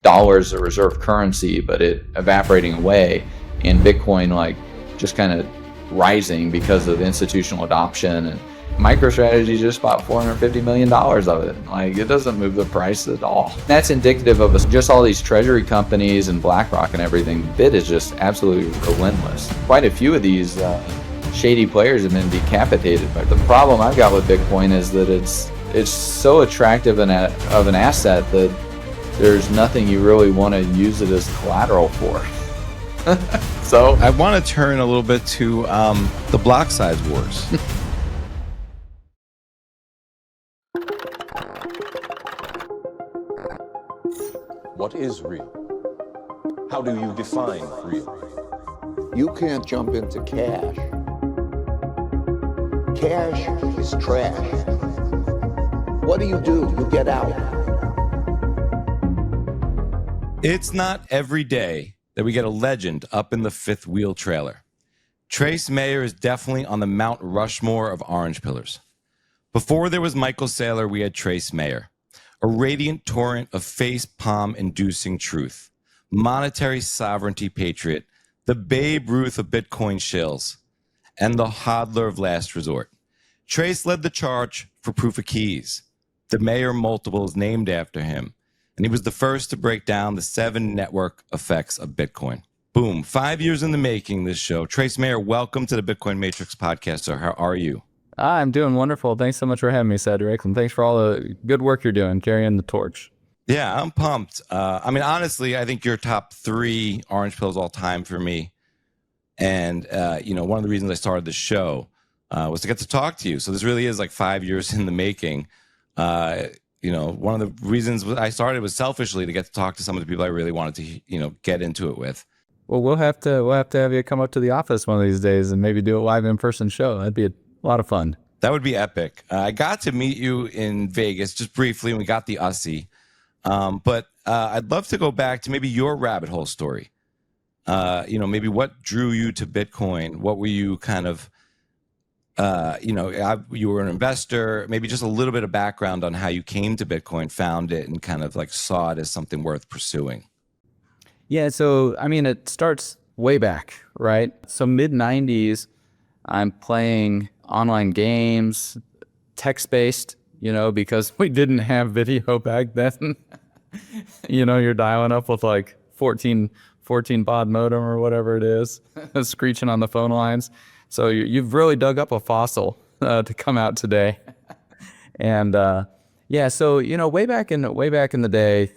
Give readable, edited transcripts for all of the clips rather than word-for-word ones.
dollar as a reserve currency, but it evaporating away, and Bitcoin like just kind of rising because of institutional adoption. And MicroStrategy just bought $450 million of it. Like, it doesn't move the price at all. That's indicative of just all these treasury companies and BlackRock and everything. Bit is just absolutely relentless. Quite a few of these shady players have been decapitated. But the problem I've got with Bitcoin is that it's so attractive of an asset that there's nothing you really want to use it as collateral for. So I want to turn a little bit to the Blocksize Wars. What is real? How do you define real? You can't jump into cash. Cash is trash. What do? You get out. It's not every day that we get a legend up in the fifth wheel trailer. Trace Mayer is definitely on the Mount Rushmore of orange pillars. Before there was Michael Saylor, we had Trace Mayer, a radiant torrent of face-palm-inducing truth, monetary sovereignty patriot, the Babe Ruth of Bitcoin shills, and the hodler of last resort. Trace led the charge for proof of keys. The Mayer multiple is named after him, and he was the first to break down the 7 network effects of Bitcoin. Boom, 5 years in the making, this show. Trace Mayer, welcome to the BitcoinMatrix podcast, sir. How are you? I'm doing wonderful. Thanks so much for having me, Cedric, and thanks for all the good work you're doing, carrying the torch. Yeah, I'm pumped. I mean, honestly, I think you're top 3 orange pills all time for me. And, one of the reasons I started the show was to get to talk to you. So this really is like 5 years in the making. One of the reasons I started was selfishly to get to talk to some of the people I really wanted to, get into it with. Well, we'll have to have you come up to the office one of these days and maybe do a live in-person show. That'd be a lot of fun. That would be epic. I got to meet you in Vegas just briefly, and we got the Aussie. But I'd love to go back to maybe your rabbit hole story. Maybe what drew you to Bitcoin? What were you kind of, you were an investor, maybe just a little bit of background on how you came to Bitcoin, found it, and kind of like saw it as something worth pursuing. Yeah, so, it starts way back, right? So mid-90s, I'm playing online games, text-based, because we didn't have video back then. You're dialing up with like 14 baud modem or whatever it is, screeching on the phone lines. So you've really dug up a fossil to come out today. And so way back in the day,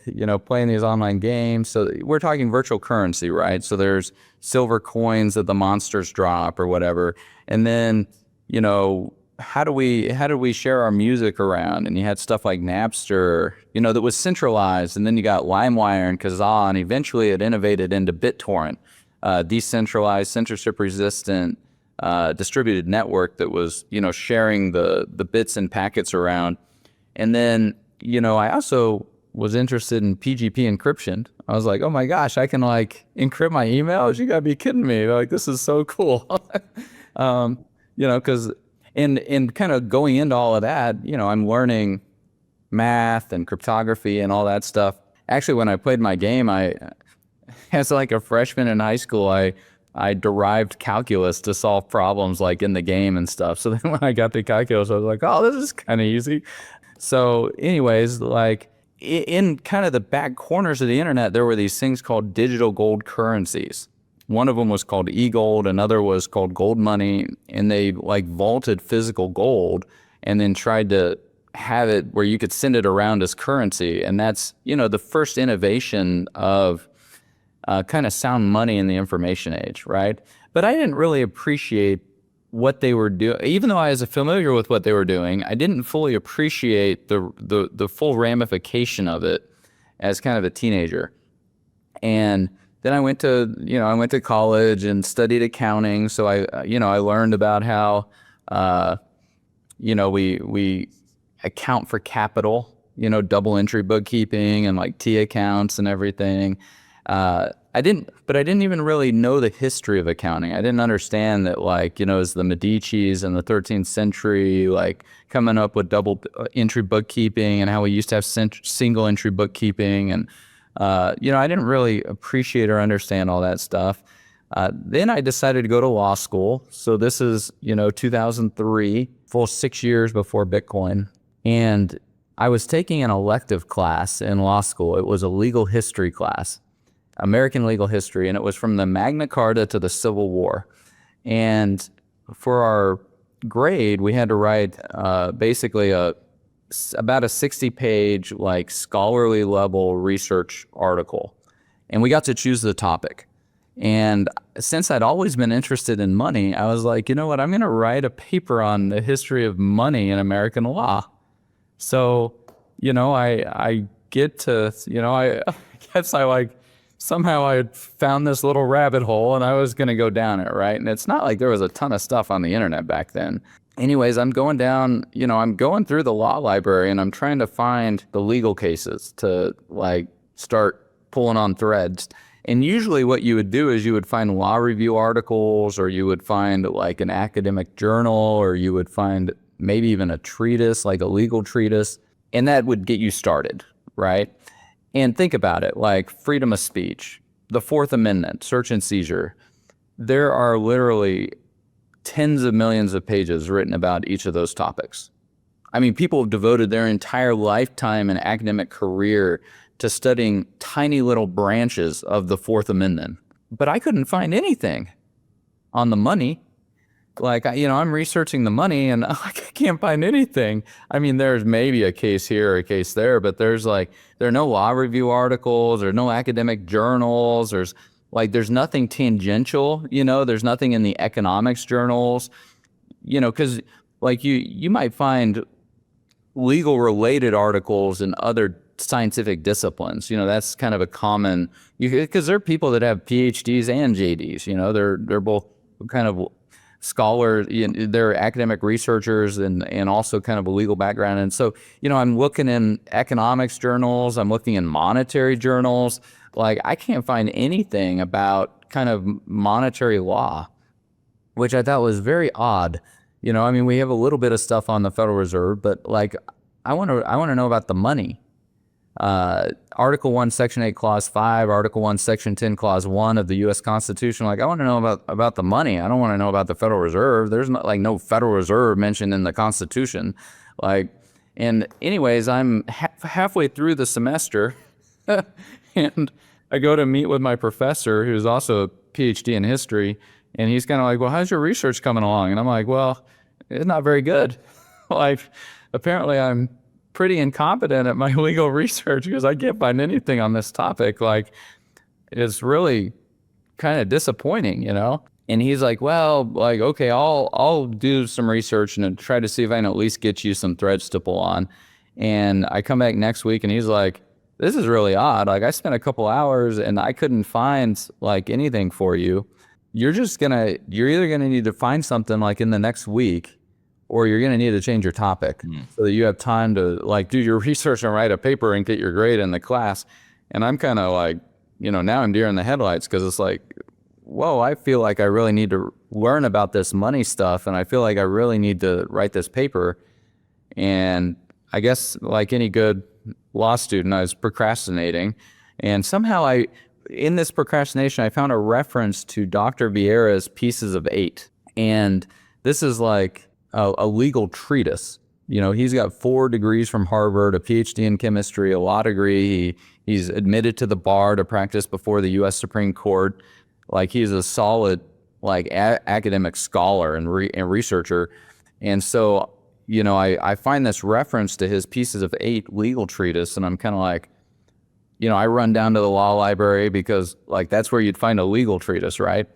playing these online games. So we're talking virtual currency, right? So there's silver coins that the monsters drop or whatever, and then how do we share our music around? And you had stuff like Napster, that was centralized, and then you got LimeWire and Kazaa, and eventually it innovated into BitTorrent, decentralized, censorship-resistant, distributed network that was, sharing the bits and packets around. And then, I also was interested in PGP encryption. I was like, oh my gosh, I can like encrypt my emails? You gotta be kidding me. Like, this is so cool. Because and kind of going into all of that, I'm learning math and cryptography and all that stuff. Actually, when I played my game, as like a freshman in high school, I derived calculus to solve problems like in the game and stuff. So then when I got to calculus, I was like, oh, this is kind of easy. So anyways, like in kind of the back corners of the internet, there were these things called digital gold currencies. One of them was called e-gold, another was called gold money, and they like vaulted physical gold and then tried to have it where you could send it around as currency. And that's, the first innovation of kind of sound money in the information age, right? But I didn't really appreciate what they were doing. Even though I was familiar with what they were doing, I didn't fully appreciate the full ramification of it as kind of a teenager. And then I went to college and studied accounting. So I learned about how, we account for capital, double entry bookkeeping and like T accounts and everything. I didn't even really know the history of accounting. I didn't understand that, like, as the Medicis in the 13th century, like coming up with double entry bookkeeping and how we used to have single entry bookkeeping and I didn't really appreciate or understand all that stuff. Then I decided to go to law school. So this is, 2003, full 6 years before Bitcoin. And I was taking an elective class in law school. It was a legal history class, American legal history, and it was from the Magna Carta to the Civil War. And for our grade, we had to write basically about a 60-page like scholarly level research article, and we got to choose the topic. And since I'd always been interested in money, I was like, you know what, I'm going to write a paper on the history of money in American law. So, I get to, I guess I like somehow I found this little rabbit hole and I was going to go down it, right? And it's not like there was a ton of stuff on the internet back then. Anyways, I'm going down, I'm going through the law library and I'm trying to find the legal cases to like start pulling on threads. And usually what you would do is you would find law review articles, or you would find like an academic journal, or you would find maybe even a treatise, like a legal treatise, and that would get you started, right? And think about it, like freedom of speech, the Fourth Amendment, search and seizure. There are literally tens of millions of pages written about each of those topics. I mean, people have devoted their entire lifetime and academic career to studying tiny little branches of the Fourth Amendment. But I couldn't find anything on the money. Like, I'm researching the money and I can't find anything. I mean, there's maybe a case here or a case there, but there are no law review articles, there are no academic journals, there's nothing tangential, there's nothing in the economics journals, because like you might find legal related articles in other scientific disciplines. That's kind of a common, because there are people that have PhDs and JDs, they're both kind of scholars, they're academic researchers and also kind of a legal background. And so, I'm looking in economics journals, I'm looking in monetary journals, like I can't find anything about kind of monetary law, which I thought was very odd. We have a little bit of stuff on the Federal Reserve, but like, I want to know about the money. Article 1, Section 8, Clause 5, Article 1, Section 10, Clause 1 of the U.S. Constitution. Like, I want to know about the money. I don't want to know about the Federal Reserve. There's no Federal Reserve mentioned in the Constitution. And anyways, I'm halfway through the semester and I go to meet with my professor, who's also a PhD in history, and he's kind of like, well, how's your research coming along? And I'm like, well, it's not very good. Apparently I'm pretty incompetent at my legal research because I can't find anything on this topic. It's really kind of disappointing, And he's like, well, okay, I'll do some research and try to see if I can at least get you some threads to pull on. And I come back next week and he's like, this is really odd. I spent a couple hours and I couldn't find anything for you. You're either gonna need to find something in the next week, or you're going to need to change your topic so that you have time to do your research and write a paper and get your grade in the class. And I'm kind of now I'm deer in the headlights because it's whoa, I feel like I really need to learn about this money stuff. And I feel like I really need to write this paper. And I guess like any good law student, I was procrastinating. And somehow in this procrastination, I found a reference to Dr. Vieira's Pieces of 8. And this is a legal treatise. He's got 4 degrees from Harvard, a PhD in chemistry, a law degree. He's admitted to the bar to practice before the U.S. Supreme Court. He's a solid academic scholar and researcher. And so, I find this reference to his Pieces of 8 legal treatise, and I'm kind of I run down to the law library because that's where you'd find a legal treatise, right?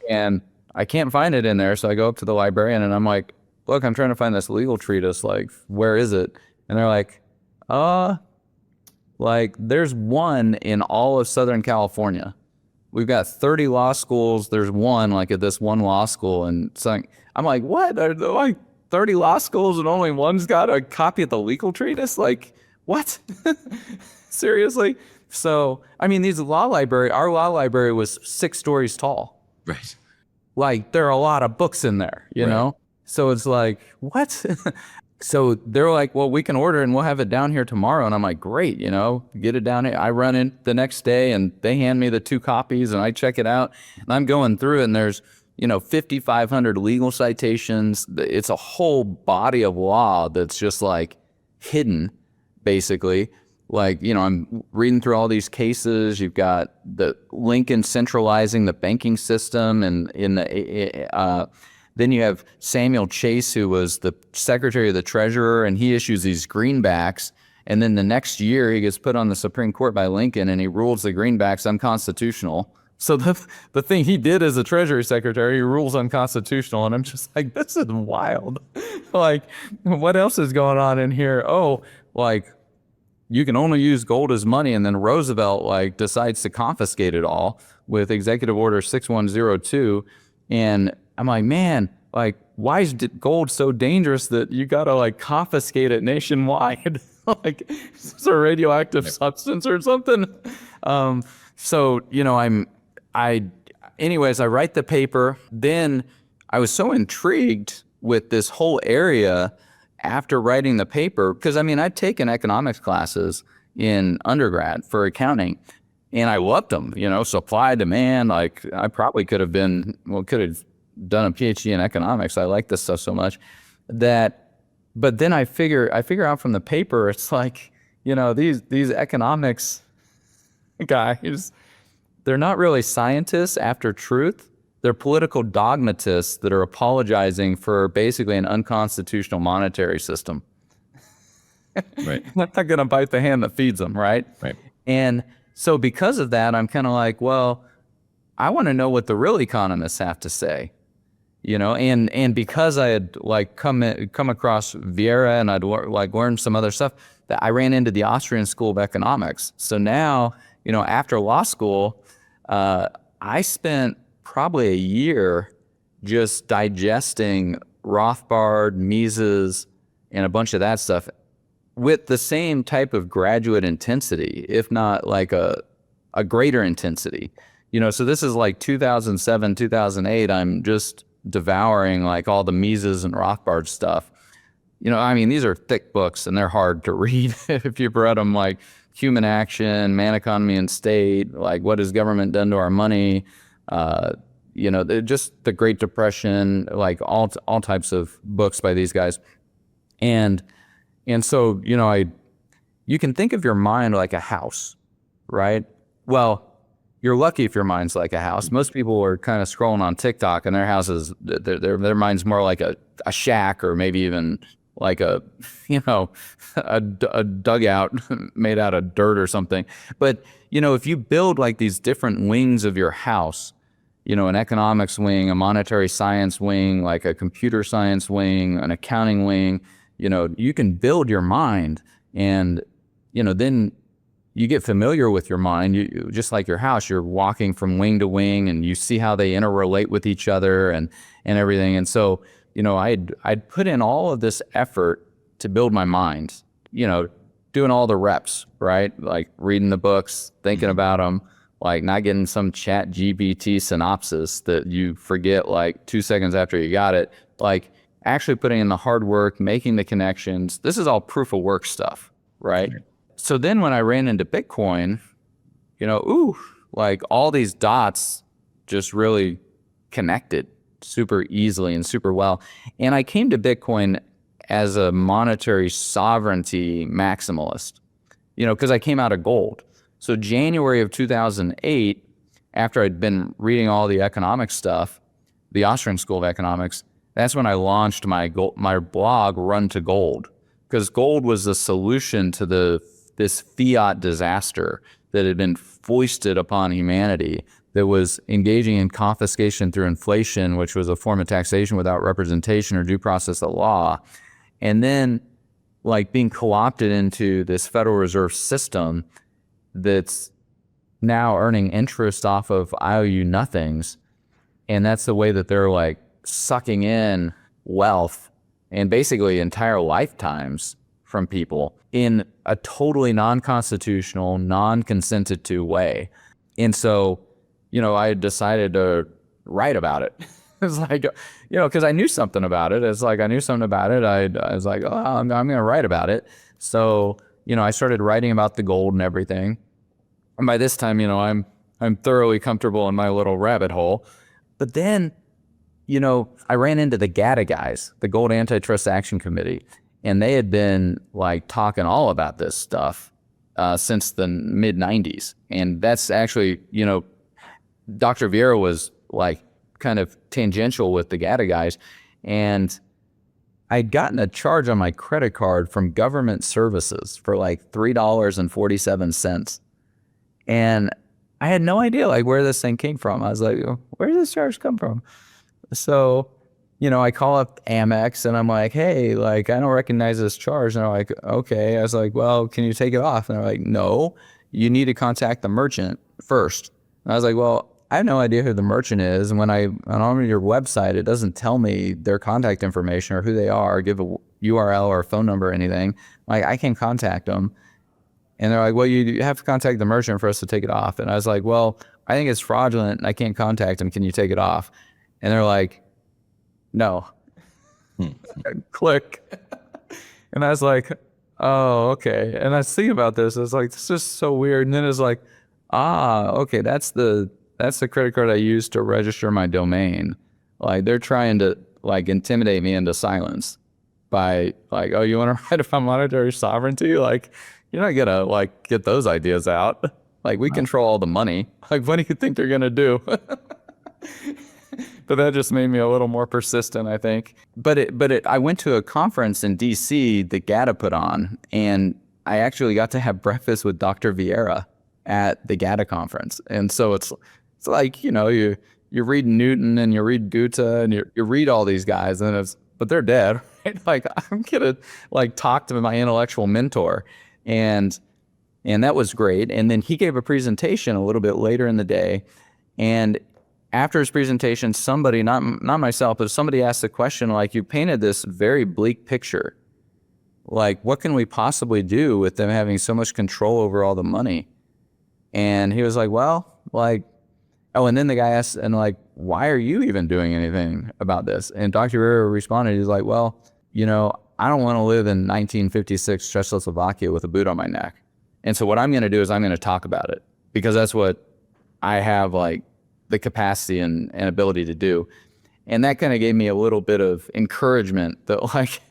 And I can't find it in there, so I go up to the librarian and I'm like, look, I'm trying to find this legal treatise, where is it? And they're like, there's one in all of Southern California. We've got 30 law schools. There's one at this one law school. And so I'm like, what? Are there 30 law schools and only one's got a copy of the legal treatise? What? Seriously? So, our law library was 6 stories tall. Right. There are a lot of books in there, you know? So it's what? So they're like, well, we can order and we'll have it down here tomorrow. And I'm like, great, get it down here. I run in the next day and they hand me the 2 copies and I check it out. And I'm going through it and there's, 5,500 legal citations. It's a whole body of law that's just like hidden, basically. Like, I'm reading through all these cases. You've got the Lincoln centralizing the banking system and then you have Samuel Chase, who was the Secretary of the Treasurer, and he issues these greenbacks. And then the next year, he gets put on the Supreme Court by Lincoln, and he rules the greenbacks unconstitutional. So the thing he did as a Treasury Secretary, he rules unconstitutional. And I'm just like, this is wild. Like, what else is going on in here? Oh, like, you can only use gold as money. And then Roosevelt, decides to confiscate it all with Executive Order 6102. And I'm like, man, why is gold so dangerous that you gotta confiscate it nationwide? Is this a radioactive substance or something? Anyways, I write the paper. Then I was so intrigued with this whole area after writing the paper, because I'd taken economics classes in undergrad for accounting. And I loved them, supply, demand. I probably could have done a PhD in economics. I like this stuff so much but then I figure out from the paper, it's these economics guys, they're not really scientists after truth. They're political dogmatists that are apologizing for basically an unconstitutional monetary system. Right. They're not going to bite the hand that feeds them, right? Right. And so because of that, I'm kind of like, well, I want to know what the real economists have to say. And because I had come across Vieira and I'd learned some other stuff, that I ran into the Austrian School of Economics. So now, after law school, I spent probably a year just digesting Rothbard, Mises, and a bunch of that stuff with the same type of graduate intensity, if not a greater intensity. So this is 2007, 2008. I'm just devouring all the Mises and Rothbard stuff. These are thick books and they're hard to read if you've read them, Human Action, Man, Economy, and State, What has Government Done to Our Money, just the Great Depression, all types of books by these guys. And so, you can think of your mind like a house, right? Well, you're lucky if your mind's like a house. Most people are kind of scrolling on TikTok and their houses, their mind's more like a shack, or maybe even a dugout made out of dirt or something. But, if you build these different wings of your house, an economics wing, a monetary science wing, a computer science wing, an accounting wing, you can build your mind, and, then you get familiar with your mind. You just like your house, you're walking from wing to wing and you see how they interrelate with each other and everything. And so, I'd put in all of this effort to build my mind, doing all the reps, right? Reading the books, thinking about them, not getting some chat GPT synopsis that you forget 2 seconds after you got it, actually putting in the hard work, making the connections. This is all proof of work stuff, right? So then when I ran into Bitcoin, all these dots just really connected super easily and super well. And I came to Bitcoin as a monetary sovereignty maximalist, because I came out of gold. So January of 2008, after I'd been reading all the economic stuff, the Austrian School of Economics, that's when I launched my blog, Run to Gold, because gold was the solution to this fiat disaster that had been foisted upon humanity, that was engaging in confiscation through inflation, which was a form of taxation without representation or due process of law. And then being co-opted into this Federal Reserve system that's now earning interest off of IOU nothings. And that's the way that they're sucking in wealth and basically entire lifetimes from people in a totally non-constitutional, non-consented to way. And so, I decided to write about it. It's like, because I knew something about it. It's like I knew something about it. I was like, oh, I'm going to write about it. So, I started writing about the gold and everything. And by this time, I'm thoroughly comfortable in my little rabbit hole. But then, I ran into the GATA guys, the Gold Antitrust Action Committee, and they had been like talking all about this stuff since the mid 90s. And that's actually, Dr. Vieira was like kind of tangential with the GATA guys. And I'd gotten a charge on my credit card from government services for like $3.47. And I had no idea like where this thing came from. I was like, where did this charge come from? So, I call up Amex and I'm like, hey, like, I don't recognize this charge. And they're like, okay. I was like, well, can you take it off? And they're like, no, you need to contact the merchant first. And I was like, well, I have no idea who the merchant is. And when I'm on your website, it doesn't tell me their contact information or who they are, give a URL or a phone number or anything. Like, I can contact them. And they're like, well, you have to contact the merchant for us to take it off. And I was like, well, I think it's fraudulent and I can't contact them. Can you take it off? And they're like, no. Click. And I was like, oh, okay. And I was thinking about this. I was like, this is so weird. And then it's like, okay, that's the credit card I used to register my domain. Like, they're trying to like intimidate me into silence by like, oh, you want to write about monetary sovereignty? Like, you're not gonna like get those ideas out. Like, we control all the money. Like, what do you think they're gonna do? But that just made me a little more persistent, I think. I went to a conference in DC that GATA put on, and I actually got to have breakfast with Dr. Vieira at the GATA conference. And so it's like, you read Newton and you read Goethe and you read all these guys, but they're dead, right? Like, I'm gonna like talk to my intellectual mentor. And that was great. And then he gave a presentation a little bit later in the day. And after his presentation, somebody, not myself, but somebody asked the question, like, you painted this very bleak picture. Like, what can we possibly do with them having so much control over all the money? And he was like, well, like, oh, and then the guy asked, and like, why are you even doing anything about this? And Dr. Vieira responded, he's like, well, I don't want to live in 1956 Czechoslovakia with a boot on my neck. And so what I'm going to do is I'm going to talk about it, because that's what I have like the capacity and ability to do. And that kind of gave me a little bit of encouragement that like,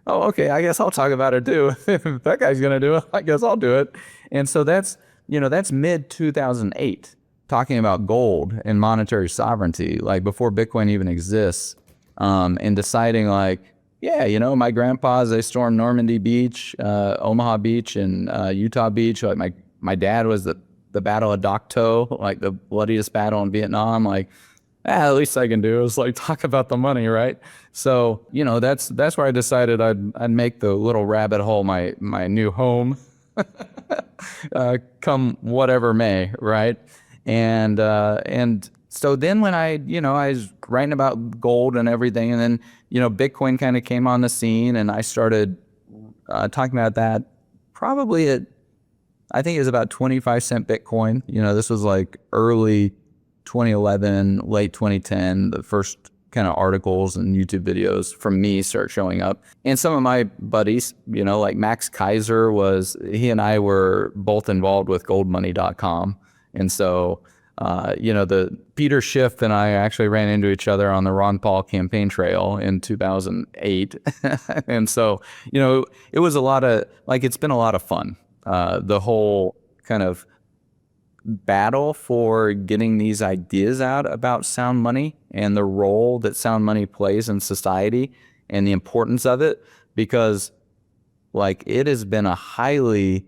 oh, okay, I guess I'll talk about it too. If that guy's going to do it, I guess I'll do it. And so that's mid 2008, talking about gold and monetary sovereignty, like before Bitcoin even exists, and deciding like, yeah, my grandpas, they stormed Normandy Beach, Omaha Beach, and Utah Beach. Like my dad was the Battle of Dak To, like the bloodiest battle in Vietnam. Like, at least I can do is like talk about the money, right? So, that's where I decided I'd make the little rabbit hole my new home, come whatever may, right? And so then when I was writing about gold and everything, and then, Bitcoin kind of came on the scene, and I started talking about that probably I think it was about 25 cent Bitcoin. This was like early 2011, late 2010, the first kind of articles and YouTube videos from me start showing up. And some of my buddies, like Max Keiser he and I were both involved with goldmoney.com. And so, the Peter Schiff and I actually ran into each other on the Ron Paul campaign trail in 2008. And so, it was it's been a lot of fun. The whole kind of battle for getting these ideas out about sound money and the role that sound money plays in society and the importance of it, because like it has been a highly,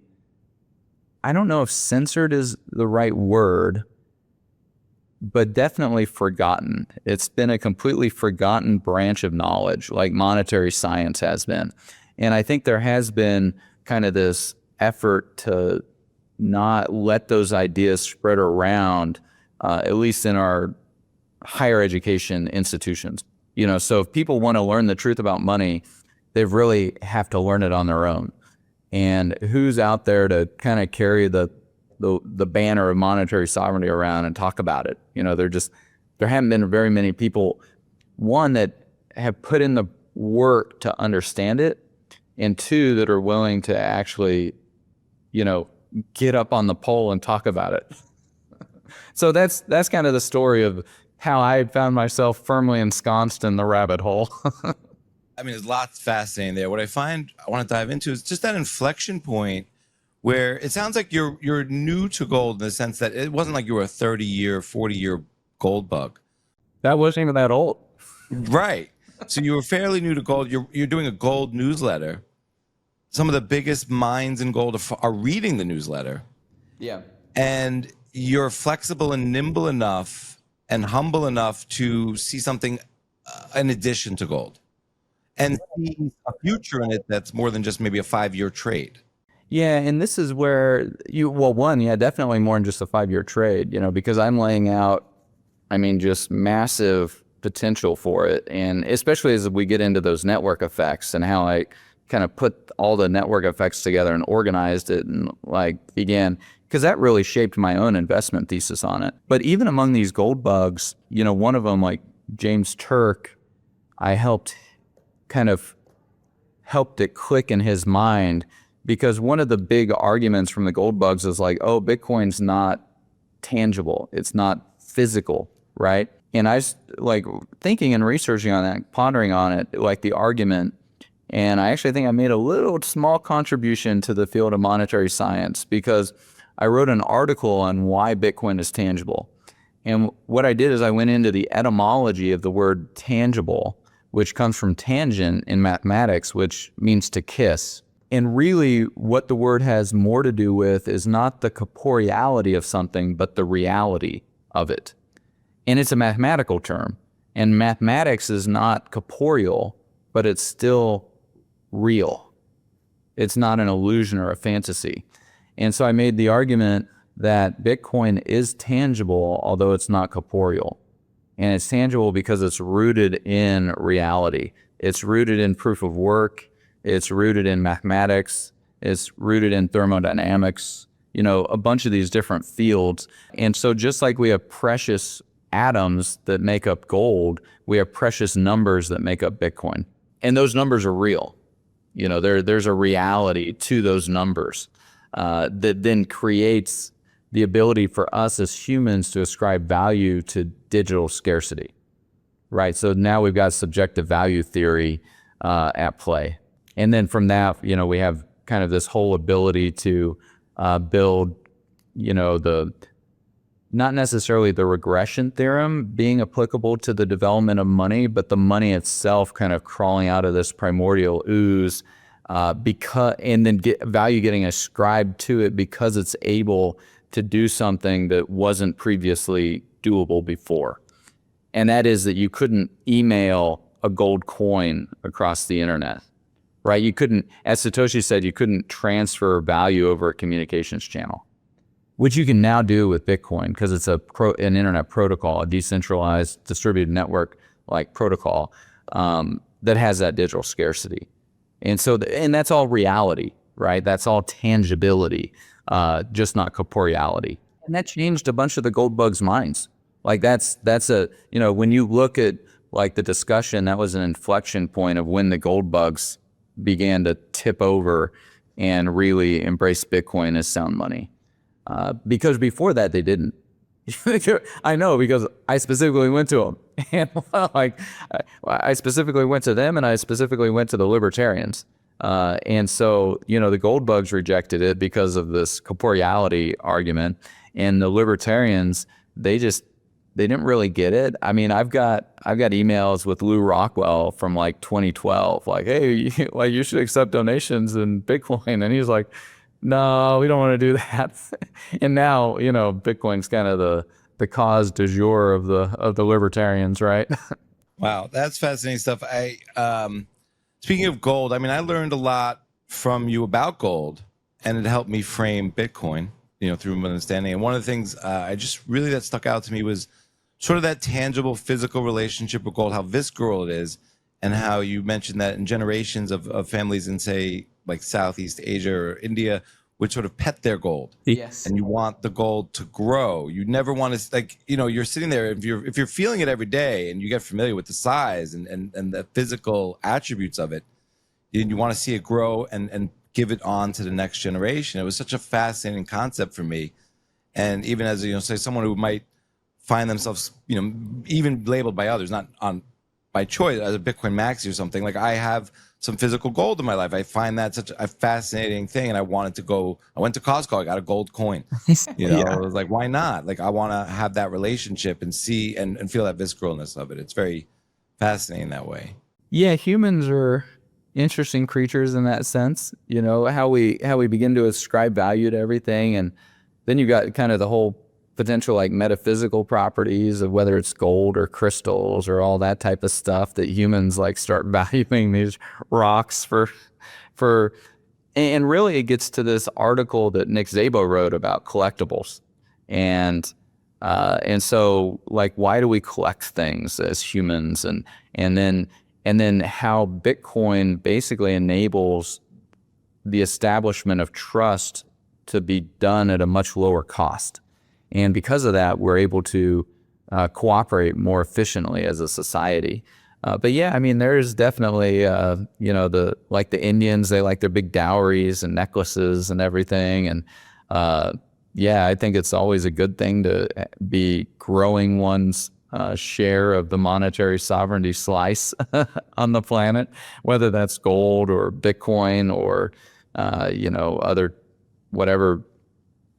I don't know if censored is the right word, but definitely forgotten. It's been a completely forgotten branch of knowledge, like monetary science has been. And I think there has been kind of this effort to not let those ideas spread around, at least in our higher education institutions. So if people want to learn the truth about money, they really have to learn it on their own. And who's out there to kind of carry the banner of monetary sovereignty around and talk about it? There haven't been very many people one, that have put in the work to understand it, and two, that are willing to actually, get up on the pole and talk about it. So that's kind of the story of how I found myself firmly ensconced in the rabbit hole. I mean, there's lots fascinating there. What I find I want to dive into is just that inflection point where it sounds like you're new to gold in the sense that it wasn't like you were a 30-year, 40-year gold bug. That wasn't even that old. Right. So you were fairly new to gold. You're doing a gold newsletter. Some of the biggest minds in gold are reading the newsletter. Yeah. And you're flexible and nimble enough and humble enough to see something in addition to gold and see a future in it that's more than just maybe a 5-year trade. Yeah, and this is where definitely more than just a 5-year trade, because I'm laying out, just massive potential for it. And especially as we get into those network effects and how I kind of put all the network effects together and organized it and began, because that really shaped my own investment thesis on it. But even among these gold bugs, one of them, like James Turk, I helped it click in his mind, because one of the big arguments from the gold bugs is like, oh, Bitcoin's not tangible. It's not physical, right? And I was thinking and researching on that, pondering on it, the argument. And I actually think I made a little small contribution to the field of monetary science, because I wrote an article on why Bitcoin is tangible. And what I did is I went into the etymology of the word tangible, which comes from tangent in mathematics, which means to kiss. And really what the word has more to do with is not the corporeality of something, but the reality of it. And it's a mathematical term. And mathematics is not corporeal, but it's still real. It's not an illusion or a fantasy. And so I made the argument that Bitcoin is tangible, although it's not corporeal. And it's tangible because it's rooted in reality. It's rooted in proof of work. It's rooted in mathematics. It's rooted in thermodynamics, a bunch of these different fields. And so just like we have precious atoms that make up gold, we have precious numbers that make up Bitcoin. And those numbers are real. There's a reality to those numbers that then creates the ability for us as humans to ascribe value to digital scarcity, right? So now we've got subjective value theory at play. And then from that, we have kind of this whole ability to build, not necessarily the regression theorem being applicable to the development of money, but the money itself kind of crawling out of this primordial ooze, and then value getting ascribed to it because it's able to do something that wasn't previously doable before. And that is that you couldn't email a gold coin across the internet, right? You couldn't, as Satoshi said, you couldn't transfer value over a communications channel, which you can now do with Bitcoin because it's an internet protocol, a decentralized distributed network like protocol that has that digital scarcity. And so, and that's all reality, right? That's all tangibility, just not corporeality. And that changed a bunch of the gold bugs' minds. That's when you look at the discussion, that was an inflection point of when the gold bugs began to tip over and really embrace Bitcoin as sound money. Because before that, they didn't. I know, because I specifically went to them. And I specifically went to them, and I specifically went to the libertarians. And so, the gold bugs rejected it because of this corporeality argument. And the libertarians, they didn't really get it. I mean, I've got emails with Lou Rockwell from 2012, hey, you should accept donations in Bitcoin. And he's like, no, we don't want to do that. And now, Bitcoin's kind of the cause du jour of the libertarians, right? Wow, that's fascinating stuff. Speaking of gold, I learned a lot from you about gold, and it helped me frame Bitcoin, through my understanding. And one of the things that stuck out to me was sort of that tangible physical relationship with gold, how visceral it is, and how you mentioned that in generations of families in, say, Southeast Asia or India would sort of pet their gold. Yes. And you want the gold to grow. You never want to, like, you know, you're sitting there, if you're feeling it every day and you get familiar with the size and the physical attributes of it, you want to see it grow and give it on to the next generation. It was such a fascinating concept for me. And even as, you know, say someone who might find themselves, you know, even labeled by others, not on by choice, as a Bitcoin maxi or something, like I have some physical gold in my life. I find that such a fascinating thing. And I went to Costco, I got a gold coin, you know, I was like, why not? Like, I want to have that relationship and see and feel that visceralness of it. It's very fascinating that way. Yeah, humans are interesting creatures in that sense. You know, how we begin to ascribe value to everything, and then you got kind of the whole potential like metaphysical properties of whether it's gold or crystals or all that type of stuff that humans like start valuing these rocks for, and really it gets to this article that Nick Szabo wrote about collectibles, and so like, why do we collect things as humans, and then how Bitcoin basically enables the establishment of trust to be done at a much lower cost. And because of that, we're able to cooperate more efficiently as a society. But yeah, I mean, there's definitely, you know, the Indians, they like their big dowries and necklaces and everything. And yeah, I think it's always a good thing to be growing one's share of the monetary sovereignty slice on the planet, whether that's gold or Bitcoin or, you know, other, whatever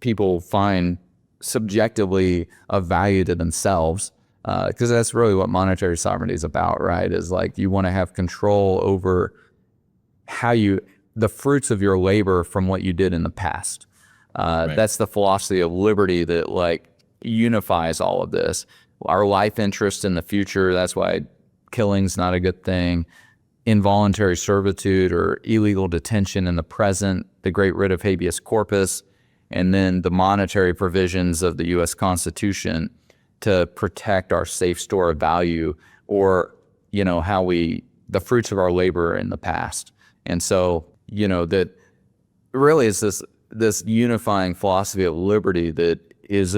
people find subjectively of value to themselves, because that's really what monetary sovereignty is about, right? Is like, you want to have control over the fruits of your labor from what you did in the past. Right. That's the philosophy of liberty that like unifies all of this. Our life interest in the future, that's why killing's not a good thing. Involuntary servitude or illegal detention in the present, the great writ of habeas corpus, and then the monetary provisions of the U.S. Constitution to protect our safe store of value, or, you know, the fruits of our labor in the past. And so, you know, that really is this unifying philosophy of liberty that is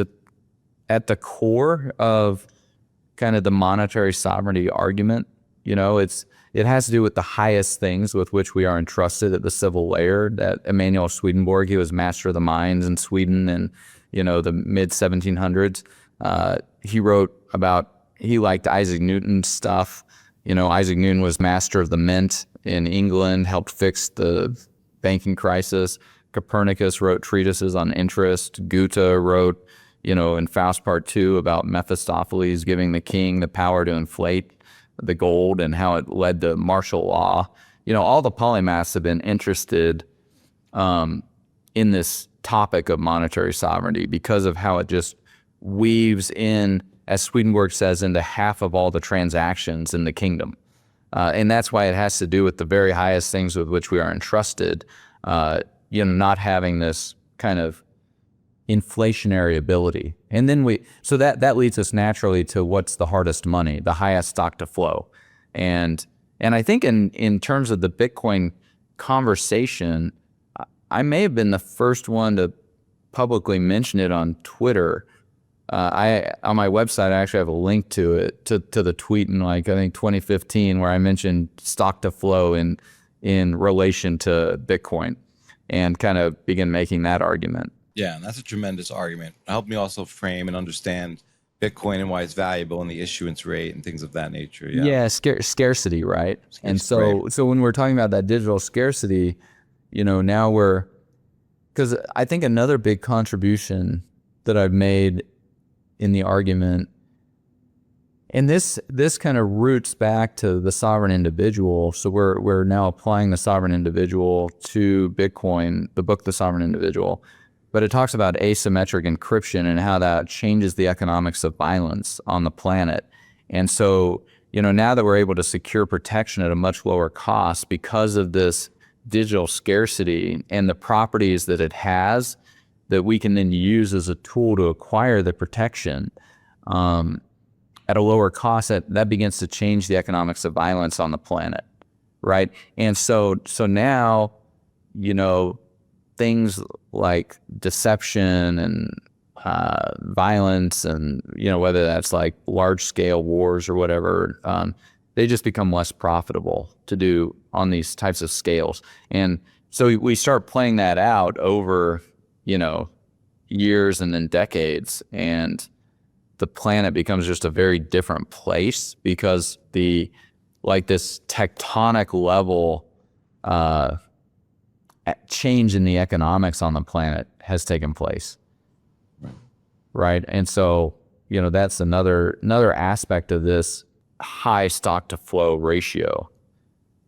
at the core of kind of the monetary sovereignty argument. You know, it has to do with the highest things with which we are entrusted at the civil layer. That Emanuel Swedenborg, he was master of the mines in Sweden in, you know, the mid 1700s. He wrote about, he liked Isaac Newton's stuff. You know, Isaac Newton was master of the mint in England, helped fix the banking crisis. Copernicus wrote treatises on interest. Goethe wrote, you know, in Faust Part 2 about Mephistopheles giving the king the power to inflate the gold and how it led to martial law. You know, all the polymaths have been interested in this topic of monetary sovereignty because of how it just weaves in, as Swedenborg says, into half of all the transactions in the kingdom. And that's why it has to do with the very highest things with which we are entrusted, you know, not having this kind of inflationary ability. And then so that leads us naturally to what's the hardest money, the highest stock to flow. And I think in terms of the Bitcoin conversation, I may have been the first one to publicly mention it on Twitter. On my website, I actually have a link to it, to the tweet in like, I think 2015, where I mentioned stock to flow in relation to Bitcoin and kind of begin making that argument. Yeah, and that's a tremendous argument. It helped me also frame and understand Bitcoin and why it's valuable and the issuance rate and things of that nature. Yeah, scarcity, right? And so when we're talking about that digital scarcity, you know, now because I think another big contribution that I've made in the argument, and this kind of roots back to the sovereign individual. So we're now applying the sovereign individual to Bitcoin, the book The Sovereign Individual. But it talks about asymmetric encryption and how that changes the economics of violence on the planet. And so, you know, now that we're able to secure protection at a much lower cost because of this digital scarcity and the properties that it has that we can then use as a tool to acquire the protection at a lower cost, that begins to change the economics of violence on the planet, right? And so now, you know, things like deception and violence, and whether that's like large scale wars or whatever, they just become less profitable to do on these types of scales. And so we start playing that out over years and then decades, and the planet becomes just a very different place because this tectonic level change in the economics on the planet has taken place. Right. And so, that's another aspect of this high stock to flow ratio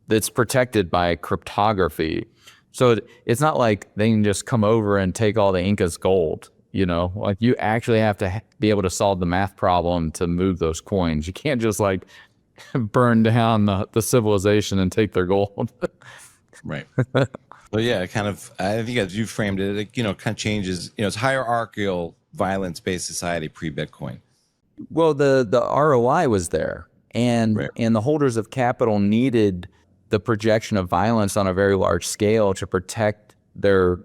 that's protected by cryptography. So it's not like they can just come over and take all the Incas' gold, like you actually have to be able to solve the math problem to move those coins. You can't just like burn down the civilization and take their gold. Right. Well, yeah, I think as you framed it, it kind of changes, it's hierarchical violence-based society pre-Bitcoin. Well, the ROI was there, and Right. and the holders of capital needed the projection of violence on a very large scale to protect their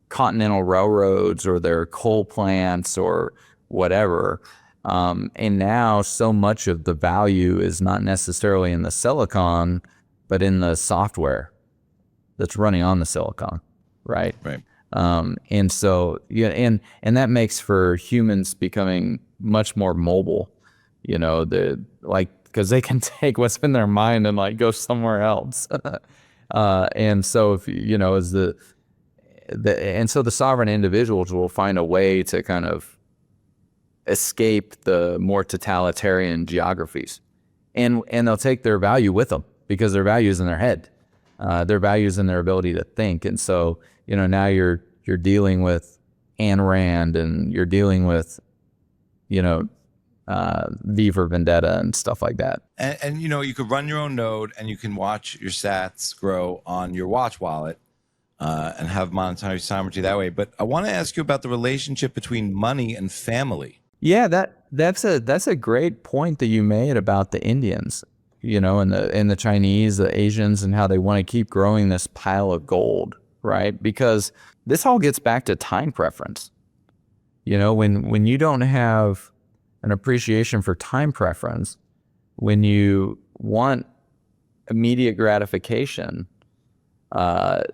continental railroads or their coal plants or whatever. And now so much of the value is not necessarily in the silicon, but in the software that's running on the silicon, right? Right. And so, and that makes for humans becoming much more mobile, because they can take what's in their mind and like go somewhere else. And so if, and so the sovereign individuals will find a way to kind of escape the more totalitarian geographies, and they'll take their value with them because their value is in their head, their value is in their ability to think. And so, now you're dealing with Ayn Rand, and you're dealing with, V for Vendetta and stuff like that. And you could run your own node, and you can watch your sats grow on your watch wallet, and have monetary sovereignty that way. But I want to ask you about the relationship between money and family. Yeah, that's a great point that you made about the Indians, and the Chinese, the Asians, and how they want to keep growing this pile of gold, right? Because this all gets back to time preference. When you don't have an appreciation for time preference, when you want immediate gratification, and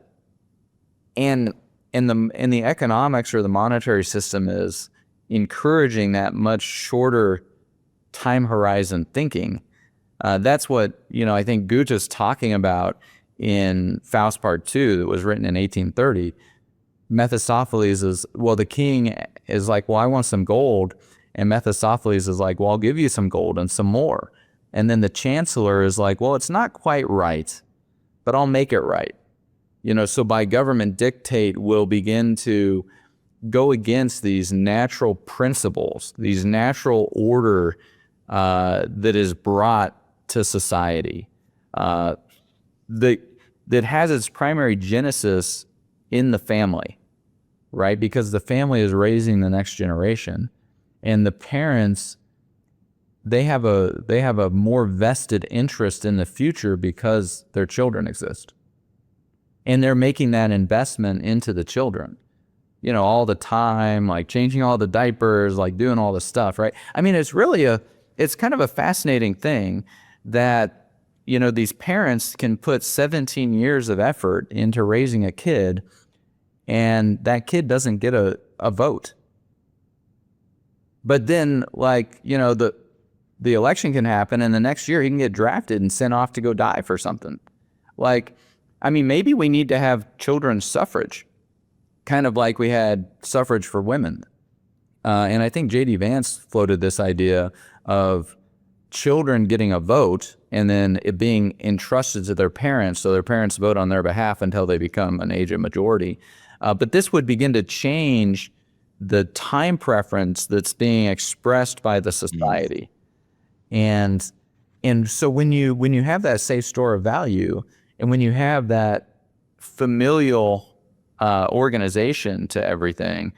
the economics or the monetary system is encouraging that much shorter time horizon thinking. That's what, I think Goethe's talking about in Faust Part 2 that was written in 1830. Mephistopheles is, well, the king is like, well, I want some gold. And Mephistopheles is like, well, I'll give you some gold and some more. And then the chancellor is like, well, it's not quite right, but I'll make it right. So by government dictate, we'll begin to go against these natural principles, these natural order that is brought to society, that has its primary genesis in the family, right? Because the family is raising the next generation, and the parents, they have a more vested interest in the future because their children exist, and they're making that investment into the children, all the time, like changing all the diapers, like doing all the stuff, right? I mean, it's kind of a fascinating thing that, these parents can put 17 years of effort into raising a kid, and that kid doesn't get a vote. But then, the election can happen, and the next year he can get drafted and sent off to go die for something. Maybe we need to have children's suffrage, kind of like we had suffrage for women. And I think J.D. Vance floated this idea of children getting a vote and then it being entrusted to their parents, so their parents vote on their behalf until they become an age of majority. But this would begin to change the time preference that's being expressed by the society. And so when you have that safe store of value, and when you have that familial organization to everything,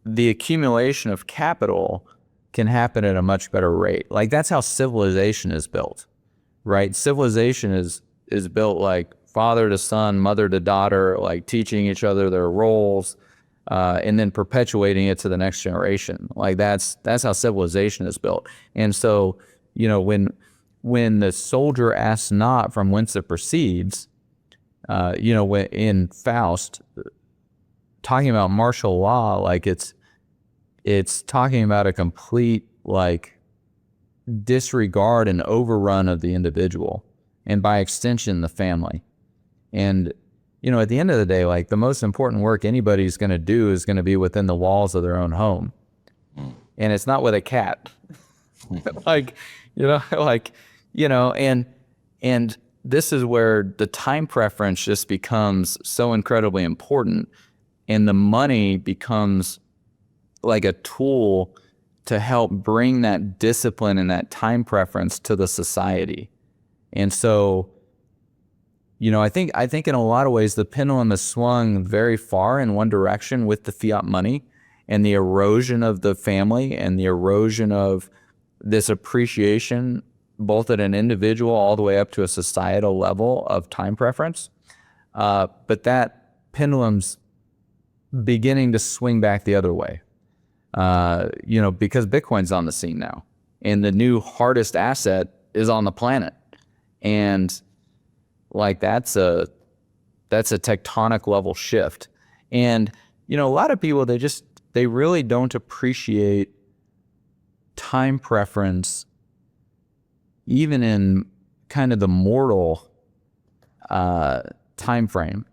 the accumulation of capital can happen at a much better rate. Like, that's how civilization is built, right? Civilization is built like father to son, mother to daughter, like teaching each other their roles, and then perpetuating it to the next generation. Like that's how civilization is built. And so, you know, when the soldier asks not from whence it proceeds, you know, when in Faust, talking about martial law, like it's talking about a complete like disregard and overrun of the individual, and by extension the family. And you know, at the end of the day, like the most important work anybody's going to do is going to be within the walls of their own home, and it's not with a cat. Like, you know, like, you know, and this is where the time preference just becomes so incredibly important, and the money becomes like a tool to help bring that discipline and that time preference to the society. And so, you know, I think in a lot of ways the pendulum has swung very far in one direction with the fiat money and the erosion of the family and the erosion of this appreciation, both at an individual all the way up to a societal level of time preference. But that pendulum's beginning to swing back the other way. You know, because Bitcoin's on the scene now, and the new hardest asset is on the planet. And like, that's a tectonic level shift. And, you know, a lot of people, they really don't appreciate time preference, even in kind of the mortal time frame,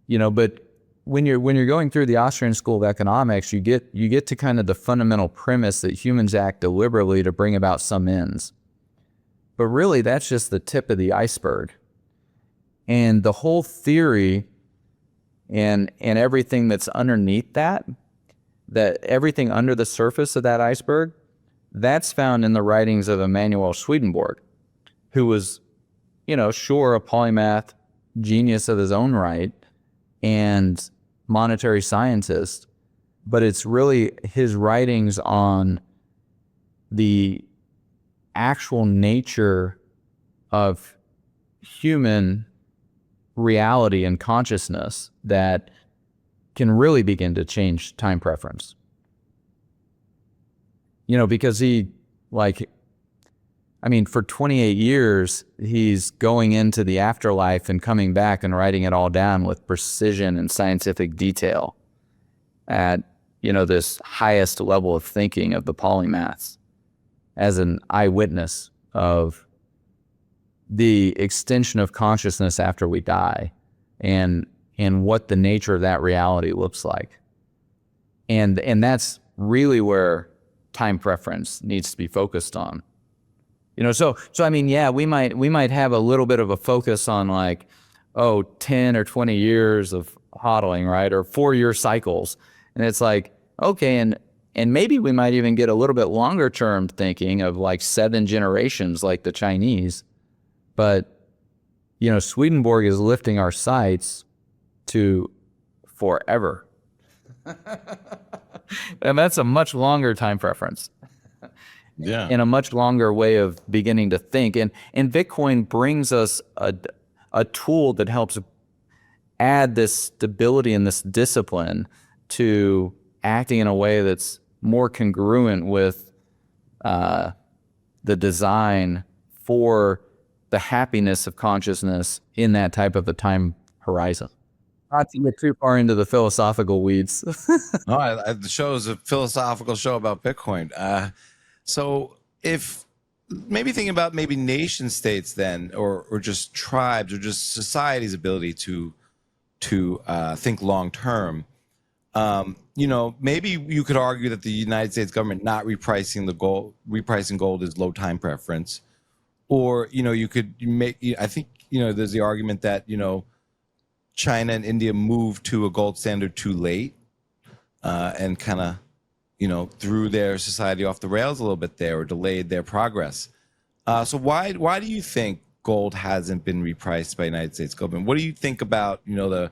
you know. But when you're going through the Austrian School of Economics, you get to kind of the fundamental premise that humans act deliberately to bring about some ends. But really, that's just the tip of the iceberg. And the whole theory and everything that's underneath that everything under the surface of that iceberg, that's found in the writings of Emanuel Swedenborg, who was, you know, sure, a polymath genius of his own right and monetary scientist, but it's really his writings on the actual nature of human reality and consciousness that can really begin to change time preference. You know, because for 28 years, he's going into the afterlife and coming back and writing it all down with precision and scientific detail at, you know, this highest level of thinking of the polymaths, as an eyewitness of the extension of consciousness after we die and what the nature of that reality looks like. And that's really where time preference needs to be focused on. You know, so I mean, yeah, we might have a little bit of a focus on like, 10 or 20 years of hodling, right? Or 4-year cycles. And it's like, okay, and maybe we might even get a little bit longer term thinking of like 7 generations like the Chinese. But, you know, Swedenborg is lifting our sights to forever. And that's a much longer time preference. Yeah. In a much longer way of beginning to think. And Bitcoin brings us a tool that helps add this stability and this discipline to acting in a way that's more congruent with the design for the happiness of consciousness in that type of a time horizon. Not to get too far into the philosophical weeds. The show is a philosophical show about Bitcoin. So if maybe thinking about maybe nation states then, or just tribes, or just society's ability to think long term, you know, maybe you could argue that the United States government not repricing gold is low time preference, or, you know, you could make, I think, you know, there's the argument that, you know, China and India moved to a gold standard too late, and kind of, you know, threw their society off the rails a little bit there, or delayed their progress. So why do you think gold hasn't been repriced by the United States government? What do you think about, you know, the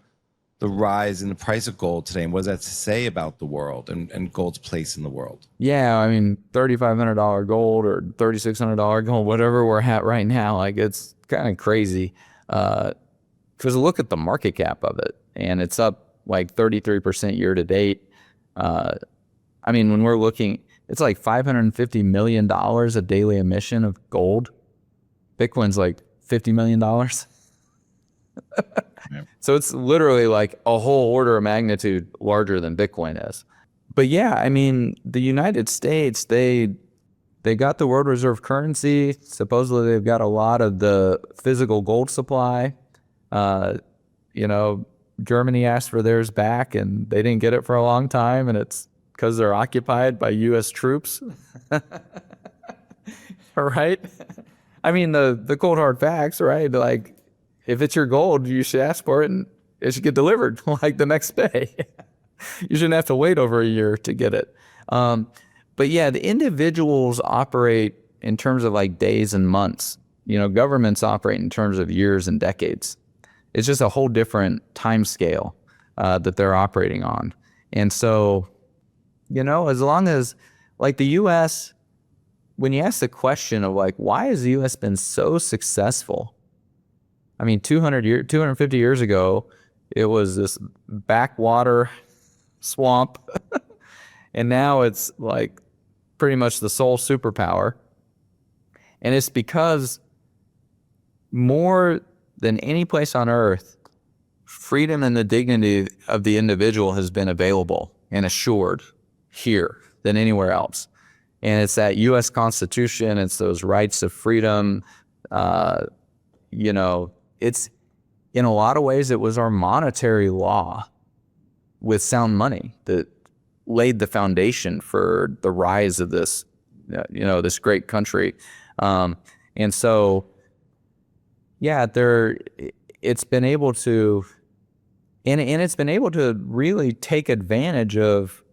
rise in the price of gold today, and what does that say about the world and gold's place in the world? Yeah, I mean, $3,500 gold or $3,600 gold, whatever we're at right now, like, it's kind of crazy. Because look at the market cap of it, and it's up like 33% year to date. I mean, when we're looking, it's like $550 million a daily emission of gold. Bitcoin's like $50 million. So it's literally like a whole order of magnitude larger than Bitcoin is. But yeah, I mean, the United States, they got the world reserve currency. Supposedly they've got a lot of the physical gold supply. You know, Germany asked for theirs back and they didn't get it for a long time, and it's because they're occupied by U.S. troops. Right? I mean, the cold hard facts, right? Like, if it's your gold, you should ask for it and it should get delivered like the next day. You shouldn't have to wait over a year to get it. But yeah, the individuals operate in terms of like days and months. You know, governments operate in terms of years and decades. It's just a whole different time scale that they're operating on. And so, you know, as long as like the U.S., when you ask the question of like, why has the U.S. been so successful? I mean, 250 years ago, it was this backwater swamp. And now it's like pretty much the sole superpower. And it's because more than any place on earth, freedom and the dignity of the individual has been available and assured here than anywhere else. And it's that U.S. Constitution, it's those rights of freedom. You know, it's in a lot of ways, it was our monetary law with sound money that laid the foundation for the rise of this, you know, this great country. And so, yeah, it's been able to, and it's been able to really take advantage of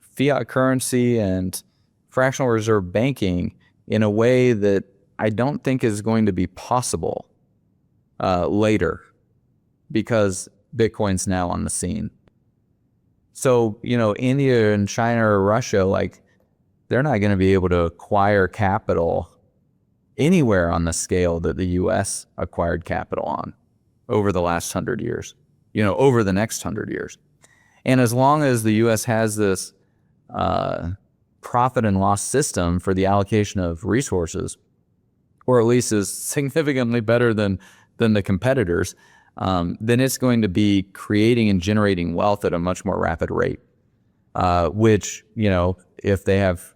fiat currency and fractional reserve banking in a way that I don't think is going to be possible later, because Bitcoin's now on the scene. So, you know, India and China or Russia, like, they're not going to be able to acquire capital anywhere on the scale that the U.S. acquired capital on over the last 100 years, you know, over the next 100 years. And as long as the U.S. has this profit and loss system for the allocation of resources, or at least is significantly better than the competitors, then it's going to be creating and generating wealth at a much more rapid rate, which, you know, if they have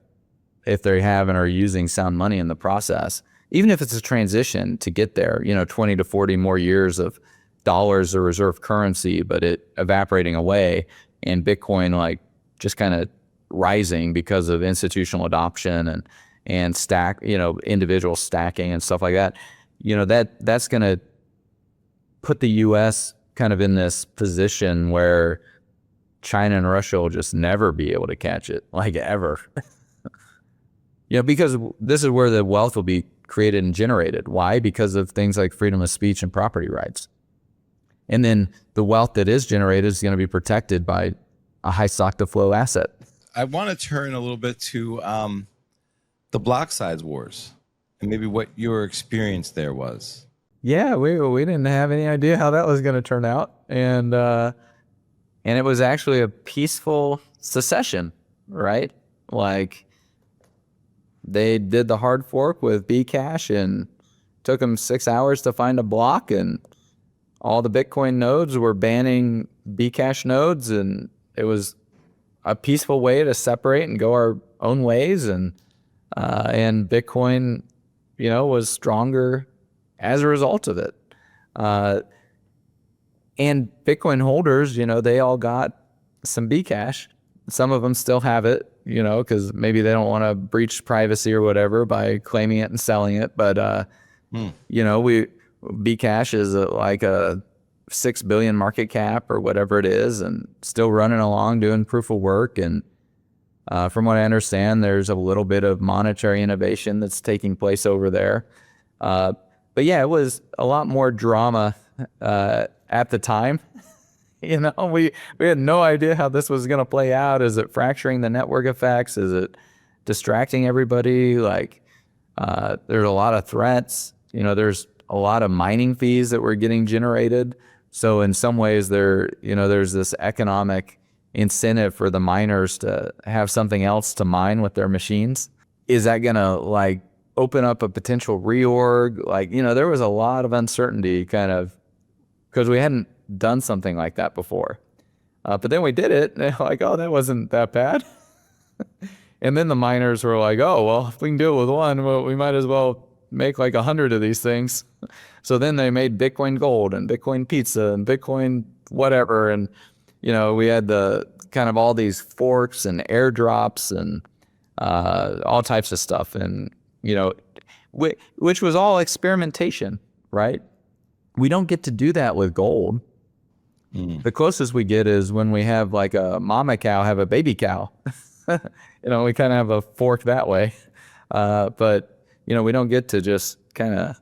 and are using sound money in the process, even if it's a transition to get there, you know, 20 to 40 more years of dollars or reserve currency, but it evaporating away, and Bitcoin like just kind of rising because of institutional adoption and stack, you know, individual stacking and stuff like that, you know, that's going to put the U.S. kind of in this position where China and Russia will just never be able to catch it, like ever. You know, because this is where the wealth will be created and generated. Why? Because of things like freedom of speech and property rights. And then the wealth that is generated is going to be protected by a high stock to flow asset. I want to turn a little bit to the Blocksize Wars and maybe what your experience there was. Yeah, we didn't have any idea how that was going to turn out. And it was actually a peaceful secession, right? Like, they did the hard fork with Bcash and took them 6 hours to find a block, and all the Bitcoin nodes were banning Bcash nodes, and it was a peaceful way to separate and go our own ways, and Bitcoin, you know, was stronger as a result of it. And Bitcoin holders, you know, they all got some Bcash. Some of them still have it, you know, because maybe they don't want to breach privacy or whatever by claiming it and selling it. But, you know, Bcash is like a 6 billion market cap or whatever it is, and still running along doing proof of work. And from what I understand, there's a little bit of monetary innovation that's taking place over there. But yeah, it was a lot more drama at the time. You know, we had no idea how this was going to play out. Is it fracturing the network effects? Is it distracting everybody? Like, there's a lot of threats. You know, there's a lot of mining fees that were getting generated. So in some ways there's this economic incentive for the miners to have something else to mine with their machines. Is that going to like open up a potential reorg? Like, there was a lot of uncertainty kind of because we hadn't done something like that before. But then we did it, and they're like, oh, that wasn't that bad. And then the miners were like, oh, well, if we can do it with one, well, we might as well make like 100 of these things. So then they made Bitcoin Gold and Bitcoin Pizza and Bitcoin whatever. And, we had the kind of all these forks and airdrops and all types of stuff. And, which was all experimentation, right? We don't get to do that with gold. The closest we get is when we have like a mama cow have a baby cow. We kind of have a fork that way. But, we don't get to just kind of,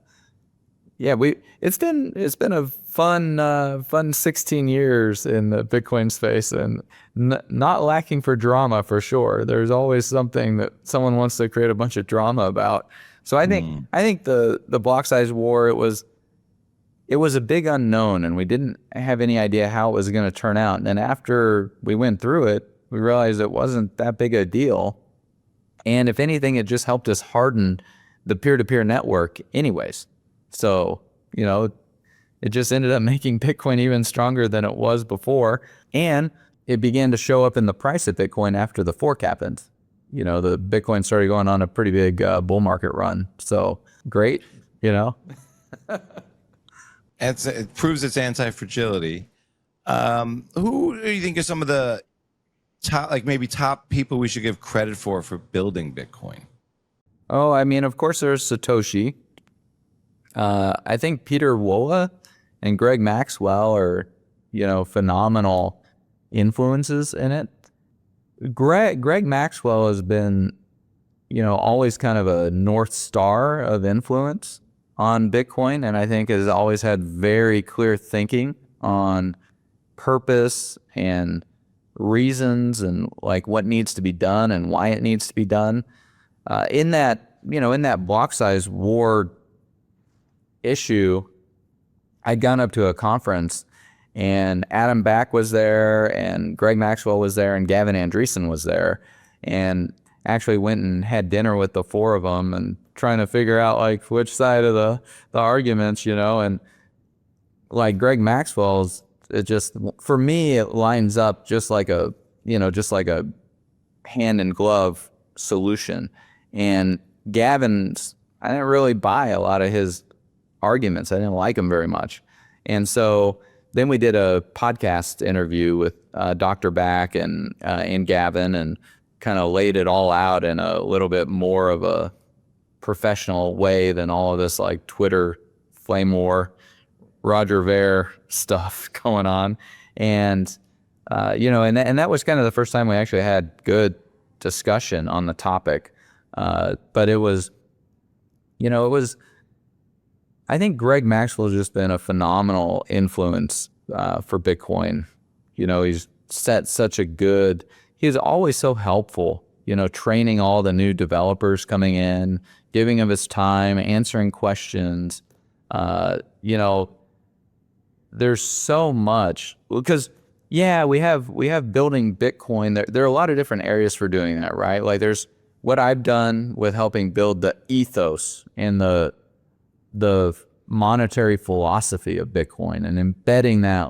it's been a fun 16 years in the Bitcoin space, and not lacking for drama for sure. There's always something that someone wants to create a bunch of drama about. So I think the Blocksize War, it was a big unknown, and we didn't have any idea how it was going to turn out. And then after we went through it, we realized it wasn't that big a deal. And if anything, it just helped us harden the peer-to-peer network anyways. So, it just ended up making Bitcoin even stronger than it was before. And it began to show up in the price of Bitcoin after the fork happened. The Bitcoin started going on a pretty big bull market run. So great, It proves its anti-fragility. Who do you think are some of the top people we should give credit for building Bitcoin? Oh, I mean, of course, there's Satoshi. I think Peter Wola and Greg Maxwell are, phenomenal influences in it. Greg Maxwell has been, always kind of a North Star of influence on Bitcoin, and I think has always had very clear thinking on purpose and reasons and like what needs to be done and why it needs to be done. In that Blocksize War issue, I'd gone up to a conference and Adam Back was there and Greg Maxwell was there and Gavin Andreessen was there, and actually went and had dinner with the four of them and trying to figure out like which side of the arguments, and like Greg Maxwell's, it just, for me, it lines up just like a hand in glove solution. And Gavin's, I didn't really buy a lot of his arguments. I didn't like him very much. And so then we did a podcast interview with Dr. Back and Gavin, and kind of laid it all out in a little bit more of a professional way than all of this like Twitter flame war, Roger Ver stuff going on. And, and that was kind of the first time we actually had good discussion on the topic. But it was, I think Greg Maxwell has just been a phenomenal influence for Bitcoin. He's set such a good, he's always so helpful, training all the new developers coming in, giving of his time, answering questions. There's so much, because we have building Bitcoin. There are a lot of different areas for doing that, right? Like there's what I've done with helping build the ethos and the monetary philosophy of Bitcoin and embedding that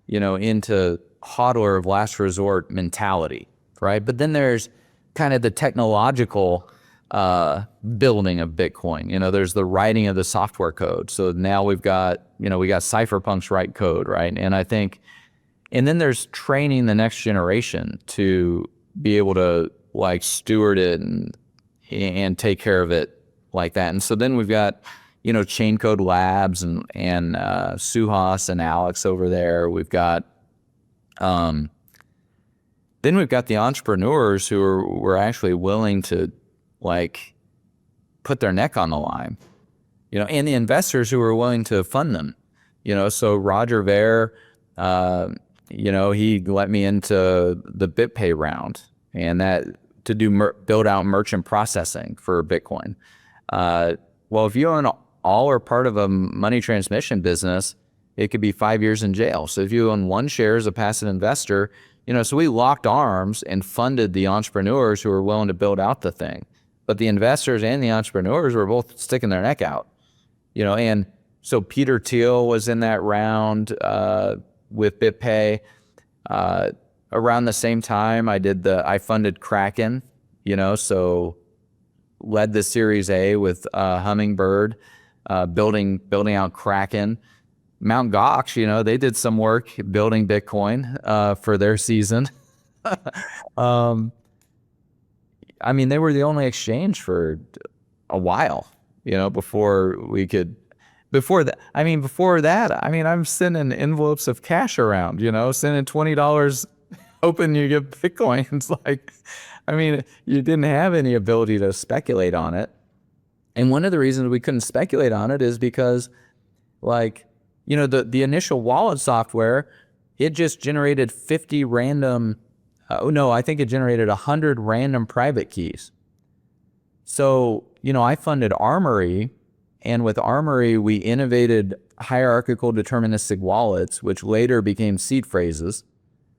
into hodler of last resort mentality, right? But then there's kind of the technological building of Bitcoin. There's the writing of the software code. So now we got cypherpunks write code, right? And then there's training the next generation to be able to steward it and take care of it like that. And so then we've got, Chain Code Labs and Suhas and Alex over there. We've got, then we've got the entrepreneurs who were actually willing to put their neck on the line, and the investors who were willing to fund them, so Roger Ver, he let me into the BitPay round, and that to build out merchant processing for Bitcoin. Well, if you own all or part of a money transmission business, it could be 5 years in jail. So if you own one share as a passive investor, so we locked arms and funded the entrepreneurs who were willing to build out the thing. But the investors and the entrepreneurs were both sticking their neck out, and so Peter Thiel was in that round with BitPay. Around the same time, I funded Kraken, so led the Series A with Hummingbird, building out Kraken. Mt. Gox, they did some work building Bitcoin for their season. I mean, they were the only exchange for a while, before we could. Before that, I'm sending envelopes of cash around, sending $20, hoping you get Bitcoin. It's like, you didn't have any ability to speculate on it. And one of the reasons we couldn't speculate on it is because, the initial wallet software, it just generated 50 random, I think it generated 100 random private keys. So, I funded Armory. And with Armory, we innovated hierarchical deterministic wallets, which later became seed phrases.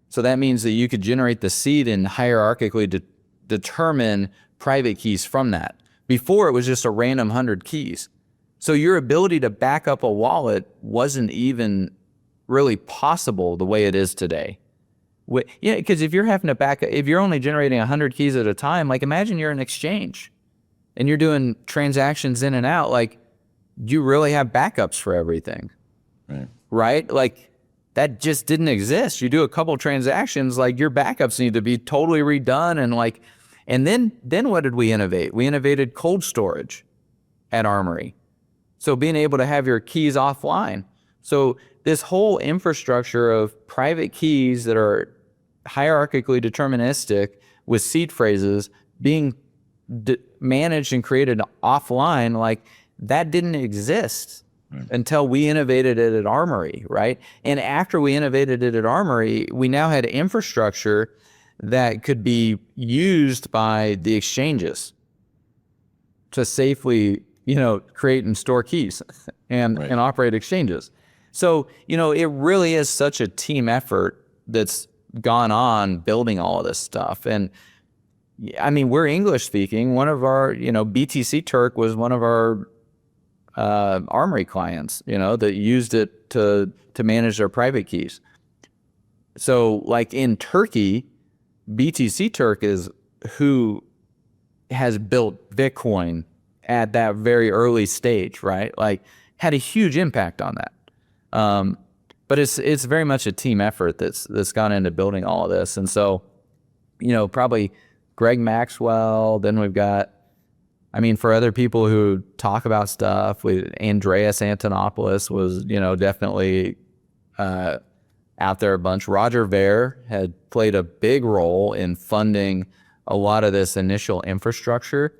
So that means that you could generate the seed and hierarchically determine private keys from that. Before, it was just a random 100 keys. So your ability to back up a wallet wasn't even really possible the way it is today. Because if you're having to if you're only generating 100 keys at a time, imagine you're an exchange and you're doing transactions in and out, you really have backups for everything, right? That just didn't exist. You do a couple transactions, your backups need to be totally redone. And then what did we innovate? We innovated cold storage at Armory. So being able to have your keys offline. So this whole infrastructure of private keys that are hierarchically deterministic with seed phrases being managed and created offline, that didn't exist until we innovated it at Armory, right? And after we innovated it at Armory, we now had infrastructure that could be used by the exchanges to safely, create and store keys and operate exchanges. So, it really is such a team effort that's gone on building all of this stuff. And we're English speaking. One of our, BTC Turk was one of our Armory clients, that used it to manage their private keys. So in Turkey, BTC Turk is who has built Bitcoin at that very early stage, right? Had a huge impact on that. But it's very much a team effort that's gone into building all of this. And so, probably Greg Maxwell, then we've got, for other people who talk about stuff, Andreas Antonopoulos was, definitely out there a bunch. Roger Ver had played a big role in funding a lot of this initial infrastructure.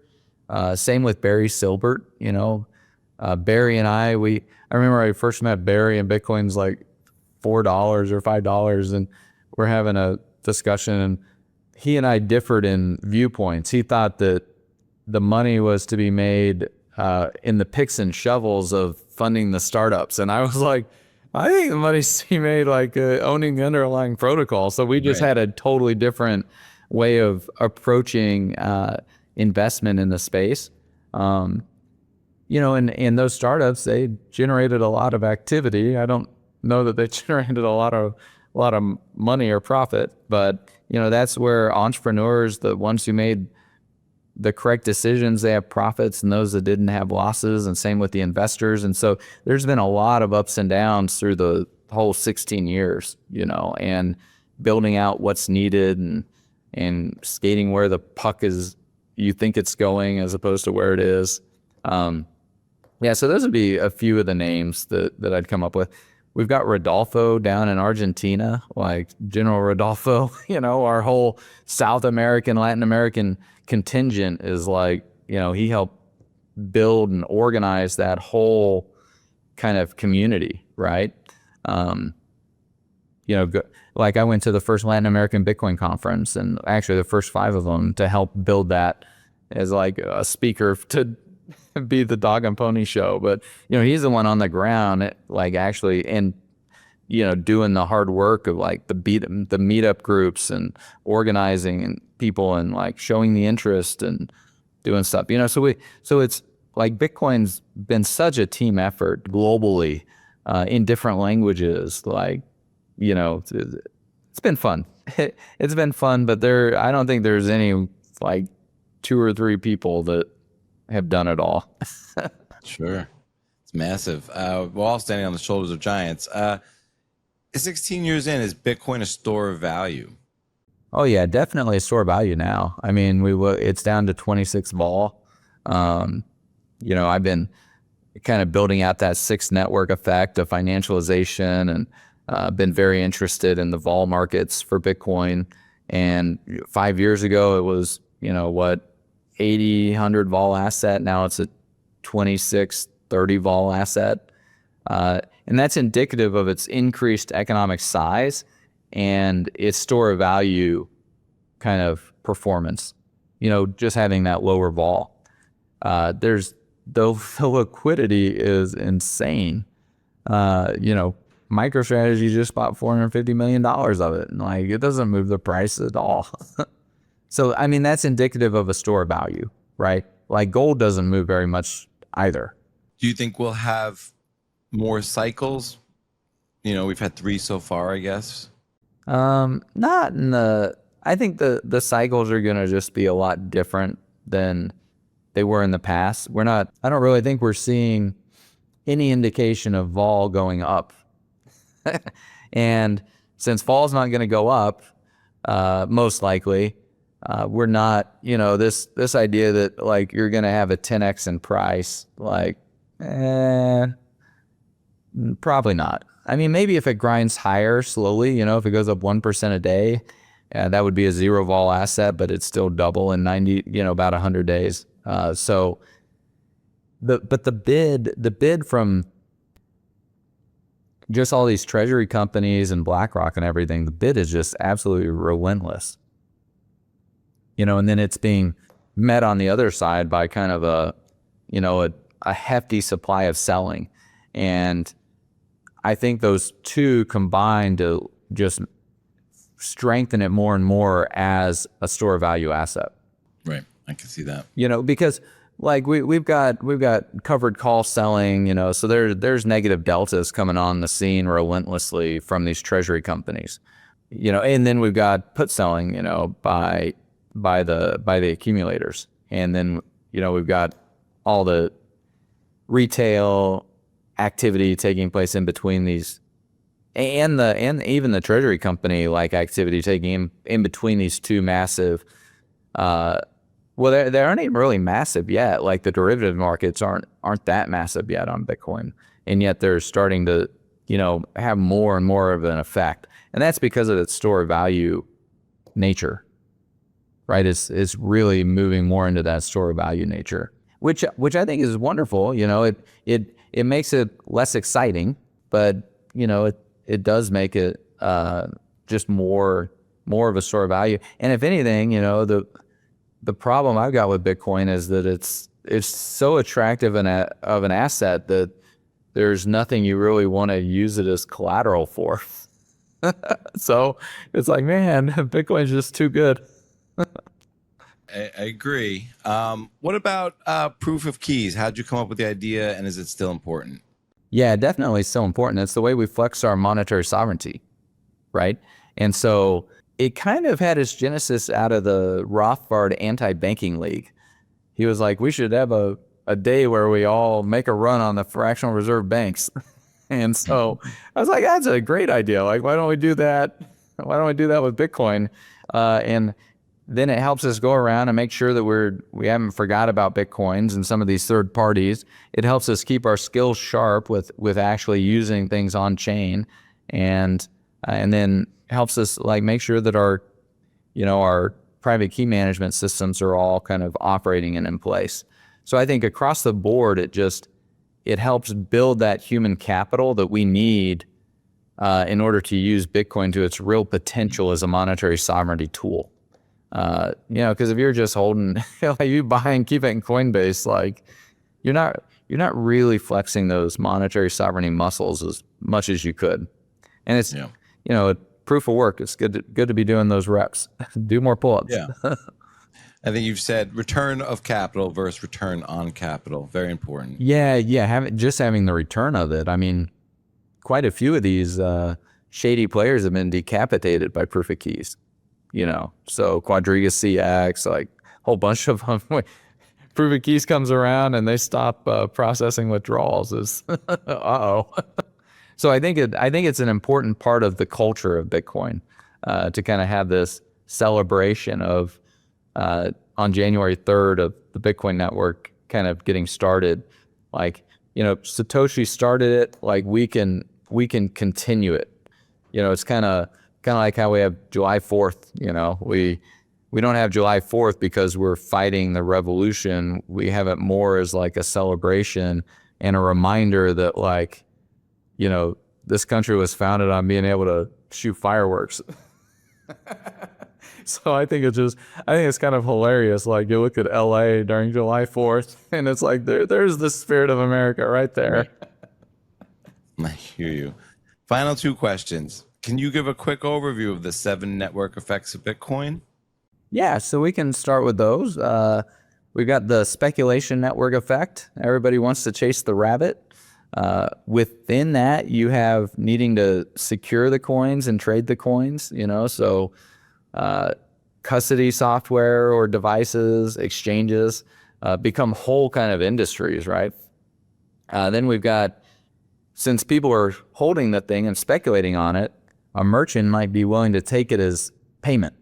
Same with Barry Silbert, Barry and I remember I first met Barry and Bitcoin's $4 or $5, and we're having a discussion, and he and I differed in viewpoints. He thought that the money was to be made in the picks and shovels of funding the startups. And I was like, I think the money's to be made owning the underlying protocol. So we just had a totally different way of approaching investment in the space. And those startups, they generated a lot of activity. I don't know that they generated a lot of money or profit, but that's where entrepreneurs, the ones who made the correct decisions, they have profits, and those that didn't have losses, and same with the investors. And so there's been a lot of ups and downs through the whole 16 years, and building out what's needed and skating where the puck is, you think it's going as opposed to where it is. So those would be a few of the names that I'd come up with. We've got Rodolfo down in Argentina, General Rodolfo, our whole South American, Latin American contingent is he helped build and organize that whole kind of community, right? I went to the first Latin American Bitcoin conference, and actually the first 5 of them, to help build that as a speaker to be the dog and pony show, but he's the one on the ground, like actually, and doing the hard work of like the meetup groups and organizing and people and like showing the interest and doing stuff. So it's like Bitcoin's been such a team effort globally, in different languages. Like, it's been fun. It's been fun, but I don't think there's any like 2 or 3 people that have done it all. Sure. It's massive. We're all standing on the shoulders of giants. 16 years in, is Bitcoin a store of value? Oh yeah, definitely a store of value now. I mean, it's down to 26 vol. I've been kind of building out that 6 network effect of financialization, and been very interested in the vol markets for Bitcoin. And 5 years ago, it was, 80, 100 vol asset. Now it's a 26, 30 vol asset. And that's indicative of its increased economic size and its store of value kind of performance, just having that lower vol. The liquidity is insane. MicroStrategy just bought $450 million of it. And like, it doesn't move the price at all. So, I mean, that's indicative of a store of value, right? Like gold doesn't move very much either. Do you think we'll have more cycles? We've had 3 so far, I guess. Not in I think the cycles are going to just be a lot different than they were in the past. I don't really think we're seeing any indication of vol going up. And since vol's not going to go up, most likely, we're not, this idea that like you're going to have a 10x in price, like, probably not. I mean, maybe if it grinds higher slowly, if it goes up 1% a day, that would be a 0 vol asset, but it's still double in 90, about 100 days. So the bid from just all these treasury companies and BlackRock and everything, the bid is just absolutely relentless. And then it's being met on the other side by kind of a hefty supply of selling. And I think those two combine to just strengthen it more and more as a store of value asset. Right. I can see that. Because like we've got covered call selling, so there's negative deltas coming on the scene relentlessly from these treasury companies. And then we've got put selling, by the accumulators. And then, we've got all the retail activity taking place in between these, and even the treasury company like activity taking in between these two massive, they aren't even really massive yet. Like the derivative markets aren't that massive yet on Bitcoin, and yet they're starting to have more and more of an effect, and that's because of its store of value nature, right? It's really moving more into that store of value nature, which I think is wonderful. It makes it less exciting, but it does make it just more of a store of value. And if anything, the problem I've got with Bitcoin is that it's so attractive of an asset that there's nothing you really want to use it as collateral for. So it's like, man, Bitcoin's just too good. I agree. What about proof of keys? How'd you come up with the idea, and is it still important? Yeah, definitely still important. It's the way we flex our monetary sovereignty, right? And so it kind of had its genesis out of the Rothbard anti-banking league. He was like, we should have a day where we all make a run on the fractional reserve banks. And so I was like, that's a great idea. Like, why don't we do that? Why don't we do that with Bitcoin? And then it helps us go around and make sure that we haven't forgot about Bitcoins and some of these third parties. It helps us keep our skills sharp with actually using things on chain, and then helps us like make sure that our private key management systems are all kind of operating and in place. So I think across the board, it helps build that human capital that we need in order to use Bitcoin to its real potential as a monetary sovereignty tool. Because if you're just holding, like you buy and keep it in Coinbase, like you're not really flexing those monetary sovereignty muscles as much as you could. And it's, you know, proof of work. It's good to be doing those reps. Do more pull-ups. Yeah. I think you've said return of capital versus return on capital. Very important. Yeah. Having the return of it. I mean, quite a few of these shady players have been decapitated by proof of keys, you know. So Quadriga CX, like a whole bunch of them. Proof of keys comes around and they stop processing withdrawals. Is uh-oh. So I think it's an important part of the culture of Bitcoin to kind of have this celebration of on January 3rd of the Bitcoin network kind of getting started. Like, you know, Satoshi started it, like we can continue it. You know, it's kind of like how we have July 4th, you know. We don't have July 4th because we're fighting the revolution. We have it more as like a celebration and a reminder that, like, you know, this country was founded on being able to shoot fireworks. So I think it's kind of hilarious. Like, you look at LA during July 4th and it's like, there's the spirit of America right there. I hear you. Final two questions. Can you give a quick overview of the 7 network effects of Bitcoin? Yeah, so we can start with those. We've got the speculation network effect. Everybody wants to chase the rabbit. Within that, you have needing to secure the coins and trade the coins, you know, so custody software or devices, exchanges, become whole kind of industries, right? Then we've got, since people are holding the thing and speculating on it, a merchant might be willing to take it as payment.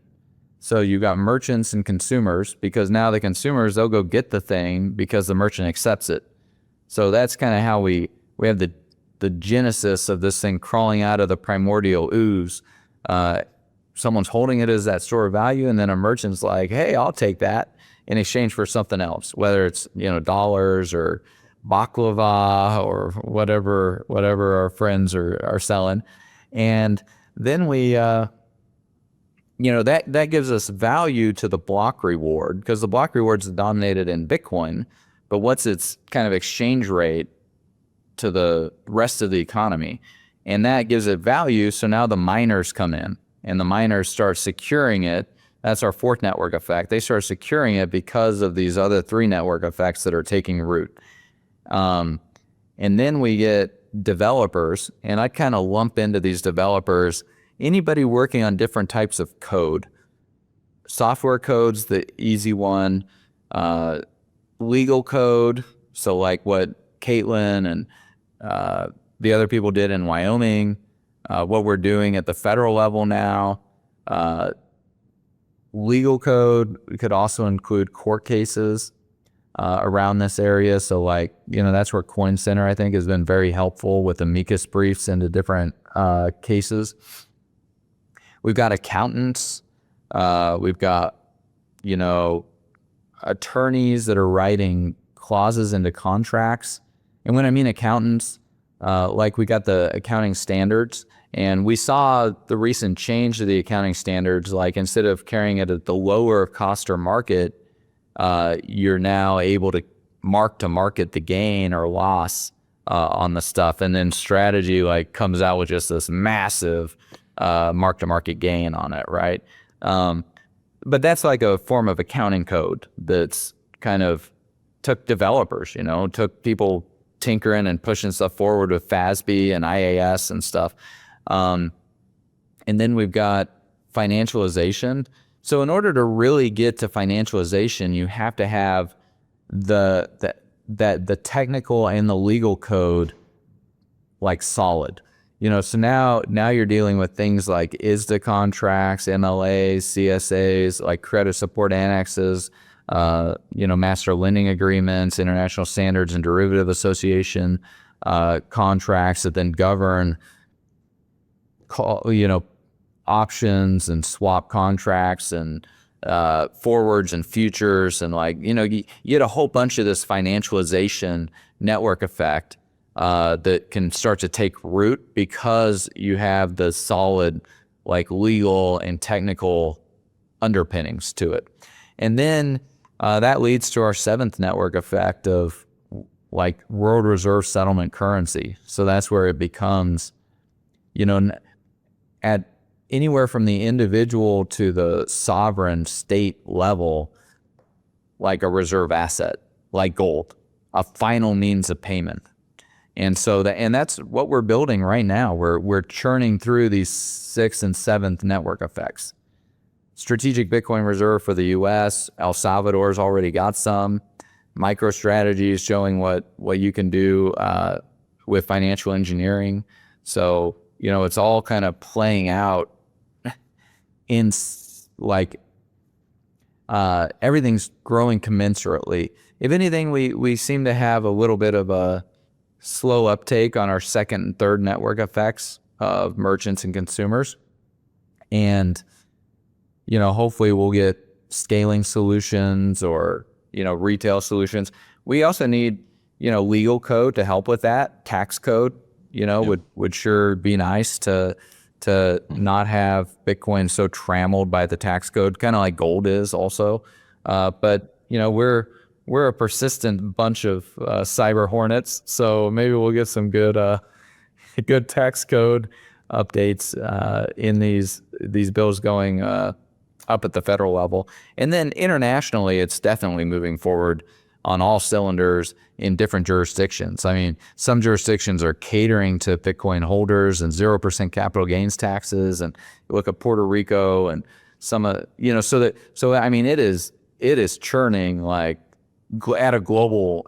So you've got merchants and consumers, because now the consumers, they'll go get the thing because the merchant accepts it. So that's kind of how we have the genesis of this thing crawling out of the primordial ooze. Someone's holding it as that store of value, and then a merchant's like, hey, I'll take that in exchange for something else, whether it's, you know, dollars or baklava or whatever our friends are selling. And then we, you know, that gives us value to the block reward, because the block reward's denominated in Bitcoin, but what's its kind of exchange rate to the rest of the economy? And that gives it value. So now the miners come in and the miners start securing it. That's our 4th network effect. They start securing it because of these other 3 network effects that are taking root. And then we get developers, and I kind of lump into these developers anybody working on different types of code. Software code's the easy one. Legal code, so like what Caitlin and the other people did in Wyoming, what we're doing at the federal level now. Legal code, we could also include court cases around this area. So, like, you know, that's where Coin Center, I think, has been very helpful with amicus briefs into different cases. We've got accountants. We've got, you know, attorneys that are writing clauses into contracts. And when I mean accountants, like we got the accounting standards, and we saw the recent change to the accounting standards. Like, instead of carrying it at the lower cost or market, you're now able to market the gain or loss on the stuff. And then strategy like comes out with just this massive mark-to-market gain on it, right? But that's like a form of accounting code that's kind of took developers, you know, took people tinkering and pushing stuff forward with FASB and IAS and stuff. And then we've got financialization. So in order to really get to financialization, you have to have the technical and the legal code like solid. You know, so now you're dealing with things like ISDA contracts, MLAs, CSAs, like credit support annexes, you know, master lending agreements, international standards and derivative association contracts that then govern, you know, options and swap contracts and forwards and futures. And, like, you know, you get a whole bunch of this financialization network effect that can start to take root because you have the solid, like, legal and technical underpinnings to it. And then that leads to our 7th network effect of like world reserve settlement currency. So that's where it becomes, at anywhere from the individual to the sovereign state level, like a reserve asset, like gold, a final means of payment. And so that's what we're building right now. We're churning through these 6th and 7th network effects. Strategic Bitcoin reserve for the U.S. El Salvador's already got some. MicroStrategy is showing what you can do with financial engineering. So, it's all kind of playing out in like everything's growing commensurately. If anything, we seem to have a little bit of a slow uptake on our 2nd and 3rd network effects of merchants and consumers. And, hopefully we'll get scaling solutions or, retail solutions. We also need, legal code to help with that. Tax code, would sure be nice to not have Bitcoin so trammeled by the tax code, kind of like gold is also. But, we're a persistent bunch of cyber hornets, so maybe we'll get some good tax code updates in these bills going up at the federal level. And then internationally, it's definitely moving forward on all cylinders in different jurisdictions. I mean, some jurisdictions are catering to Bitcoin holders and 0% capital gains taxes, and you look at Puerto Rico and some, I mean, it is churning like at a global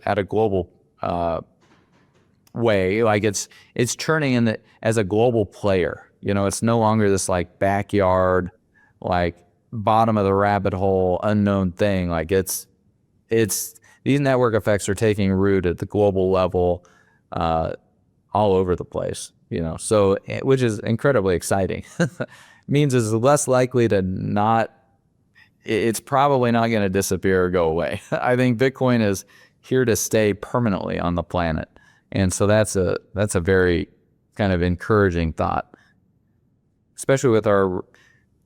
way. Like it's churning as a global player. It's no longer this like backyard, like bottom of the rabbit hole, unknown thing. Like it's these network effects are taking root at the global level, all over the place. So which is incredibly exciting. Means it's less likely to not. It's probably not going to disappear or go away. I think Bitcoin is here to stay permanently on the planet. And so that's a very kind of encouraging thought, especially with our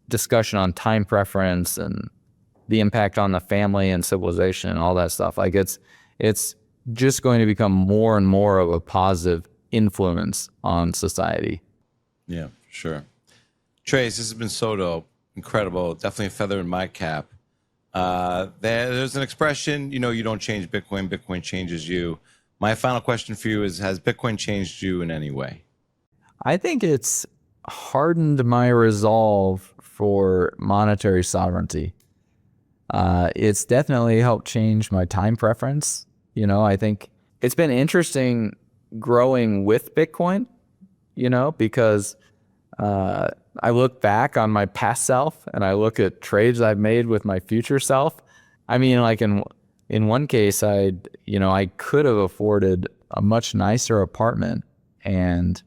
discussion on time preference and the impact on the family and civilization and all that stuff. Like it's just going to become more and more of a positive influence on society. Yeah, sure. Trace, this has been so dope. Incredible. Definitely a feather in my cap. There's an expression, you don't change Bitcoin, Bitcoin changes you. My final question for you is, has Bitcoin changed you in any way? I think it's hardened my resolve for monetary sovereignty. It's definitely helped change my time preference. I think it's been interesting growing with Bitcoin, because I look back on my past self and I look at trades I've made with my future self. I mean, like in one case, I could have afforded a much nicer apartment, and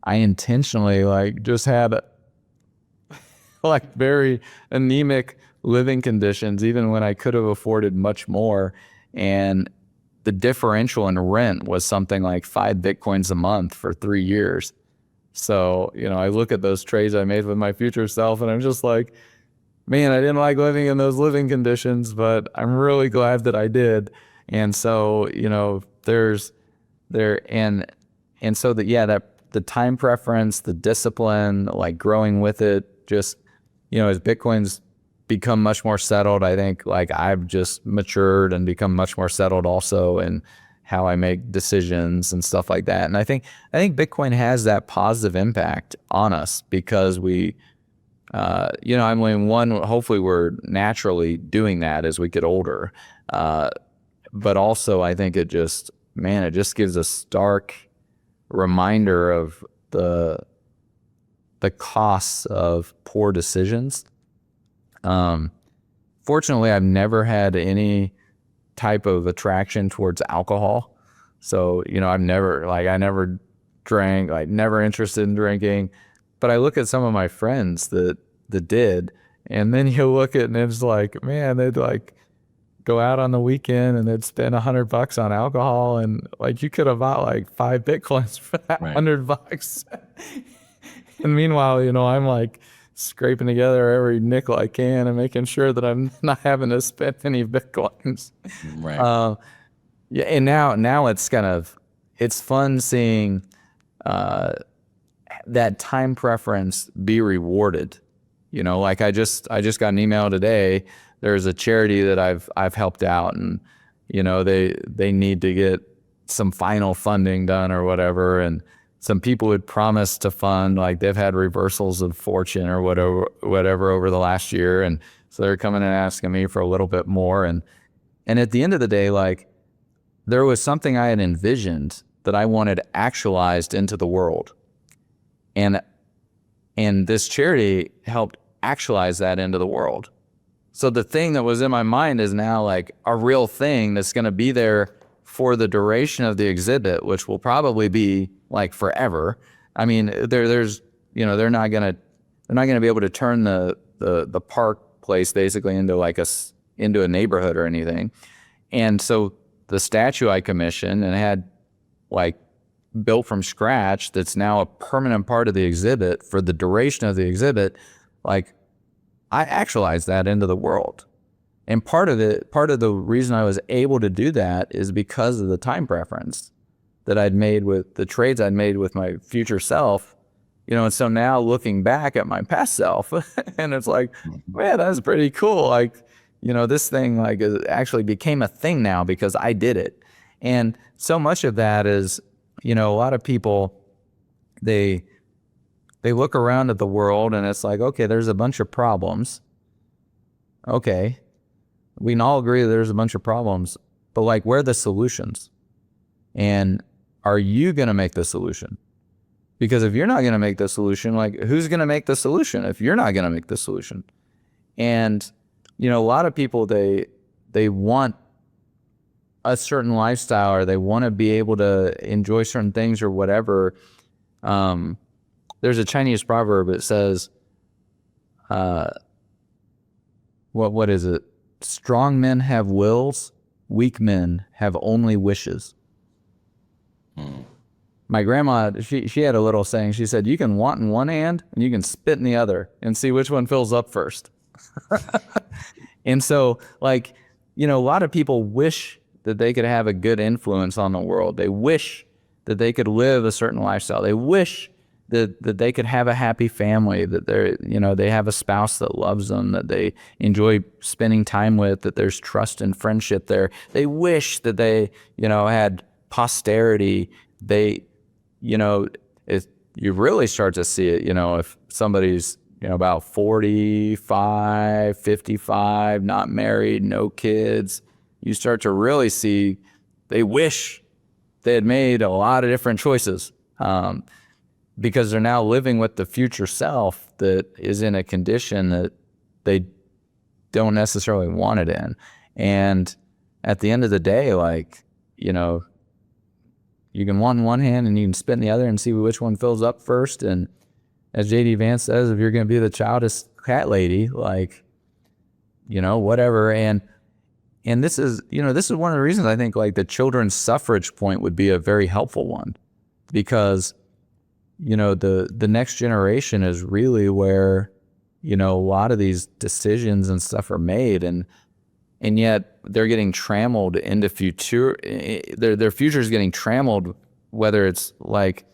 I intentionally just had very anemic living conditions, even when I could have afforded much more. And the differential in rent was something like 5 Bitcoins a month for 3 years. So, I look at those trades I made with my future self and I'm just like, man, I didn't like living in those living conditions, but I'm really glad that I did. And so, the time preference, the discipline, like growing with it, just, as Bitcoin's become much more settled, I think like I've just matured and become much more settled also in how I make decisions and stuff like that. And I think Bitcoin has that positive impact on us because we, hopefully we're naturally doing that as we get older. But also I think it just gives a stark reminder of the costs of poor decisions. Fortunately, I've never had any type of attraction towards alcohol. So, I never drank, never interested in drinking. But I look at some of my friends that did, and then you look at it and it's like, man, they'd go out on the weekend and they'd spend $100 on alcohol, and you could have bought 5 Bitcoins for that $100. And meanwhile, I'm scraping together every nickel I can and making sure that I'm not having to spend any Bitcoins. Right. Yeah, and now it's kind of, it's fun seeing that time preference be rewarded. You know, like I just got an email today. There's a charity that I've helped out, and you know, they need to get some final funding done or whatever, and some people had promised to fund, like they've had reversals of fortune or whatever over the last year, and so they're coming and asking me for a little bit more, and at the end of the day, like, there was something I had envisioned that I wanted actualized into the world. And this charity helped actualize that into the world. So the thing that was in my mind is now like a real thing that's going to be there for the duration of the exhibit, which will probably be like forever. I mean, there's, you know, they're not going to be able to turn the park place basically into like into a neighborhood or anything. And so the statue I commissioned and had like built from scratch, that's now a permanent part of the exhibit for the duration of the exhibit, like I actualized that into the world. And part of the reason I was able to do that is because of the time preference that I'd made with the trades I'd made with my future self, you know. And so now looking back at my past self, and it's like, man, that's pretty cool. Like, you know, this thing like actually became a thing now because I did it. And so much of that is, you know, a lot of people, they look around at the world and it's like, okay, there's a bunch of problems. Okay, we can all agree that there's a bunch of problems, but like, where are the solutions? And are you going to make the solution? Because if you're not going to make the solution, like, who's going to make the solution if you're not going to make the solution? And, you know, a lot of people, they want a certain lifestyle, or they want to be able to enjoy certain things or whatever. There's a Chinese proverb that says, what is it? Strong men have wills, weak men have only wishes. My grandma, she had a little saying. She said, you can want in one hand and you can spit in the other and see which one fills up first. And so, like, you know, a lot of people wish that they could have a good influence on the world. They wish that they could live a certain lifestyle. They wish that they could have a happy family, that they're, you know, they have a spouse that loves them, that they enjoy spending time with, that there's trust and friendship there. They wish that they, you know, had posterity. They, you know, you really start to see it, you know, if somebody's, you know, about 45, 55, not married, no kids, you start to really see they wish they had made a lot of different choices, because they're now living with the future self that is in a condition that they don't necessarily want it in. And at the end of the day, like, you know, you can want in one hand and you can spit in the other and see which one fills up first. And as JD Vance says, if you're going to be the childish cat lady, like, you know, whatever. And this is, you know, this is one of the reasons I think like the children's suffrage point would be a very helpful one, because, you know, the next generation is really where, you know, a lot of these decisions and stuff are made, and yet they're getting trammeled into future, their future is getting trammeled, whether it's like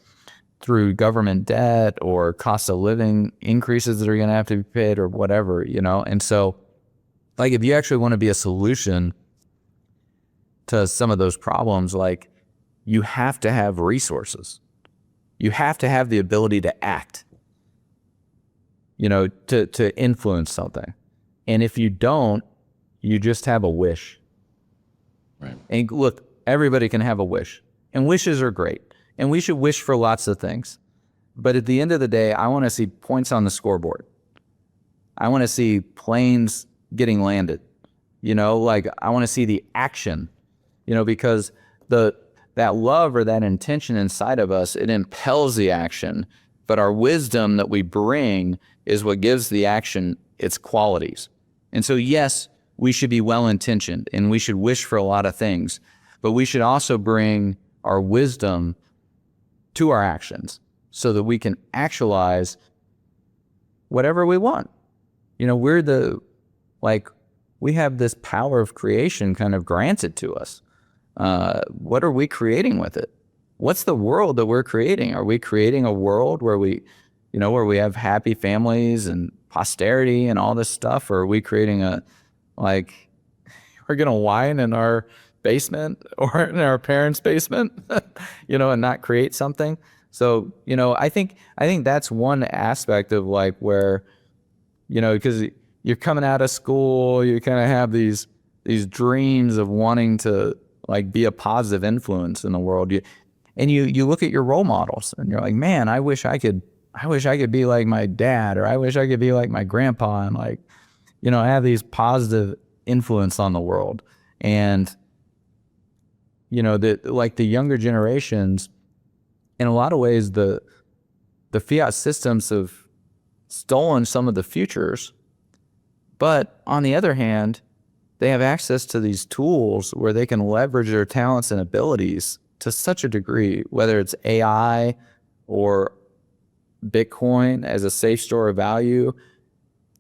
through government debt or cost of living increases that are going to have to be paid or whatever, you know. And so, like, if you actually want to be a solution to some of those problems, like, you have to have resources. You have to have the ability to act, you know, to influence something. And if you don't, you just have a wish. Right. And look, everybody can have a wish, and wishes are great, and we should wish for lots of things. But at the end of the day, I want to see points on the scoreboard. I want to see planes getting landed, you know, like I want to see the action, you know, because that love or that intention inside of us, it impels the action, but our wisdom that we bring is what gives the action its qualities. And so, yes, we should be well-intentioned and we should wish for a lot of things, but we should also bring our wisdom to our actions so that we can actualize whatever we want. You know, we have this power of creation kind of granted to us. what are we creating with it? What's the world that we're creating? Are we creating a world where where we have happy families and posterity and all this stuff? Or are we creating we're going to whine in our basement or in our parents' basement, and not create something? So, I think that's one aspect of where, because you're coming out of school, you kind of have these dreams of wanting to be a positive influence in the world. You look at your role models and you're like, man, I wish I could be like my dad, or I wish I could be like my grandpa, and have these positive influence on the world. And, the younger generations, in a lot of ways, the fiat systems have stolen some of the futures. But on the other hand, they have access to these tools where they can leverage their talents and abilities to such a degree, whether it's AI or Bitcoin as a safe store of value.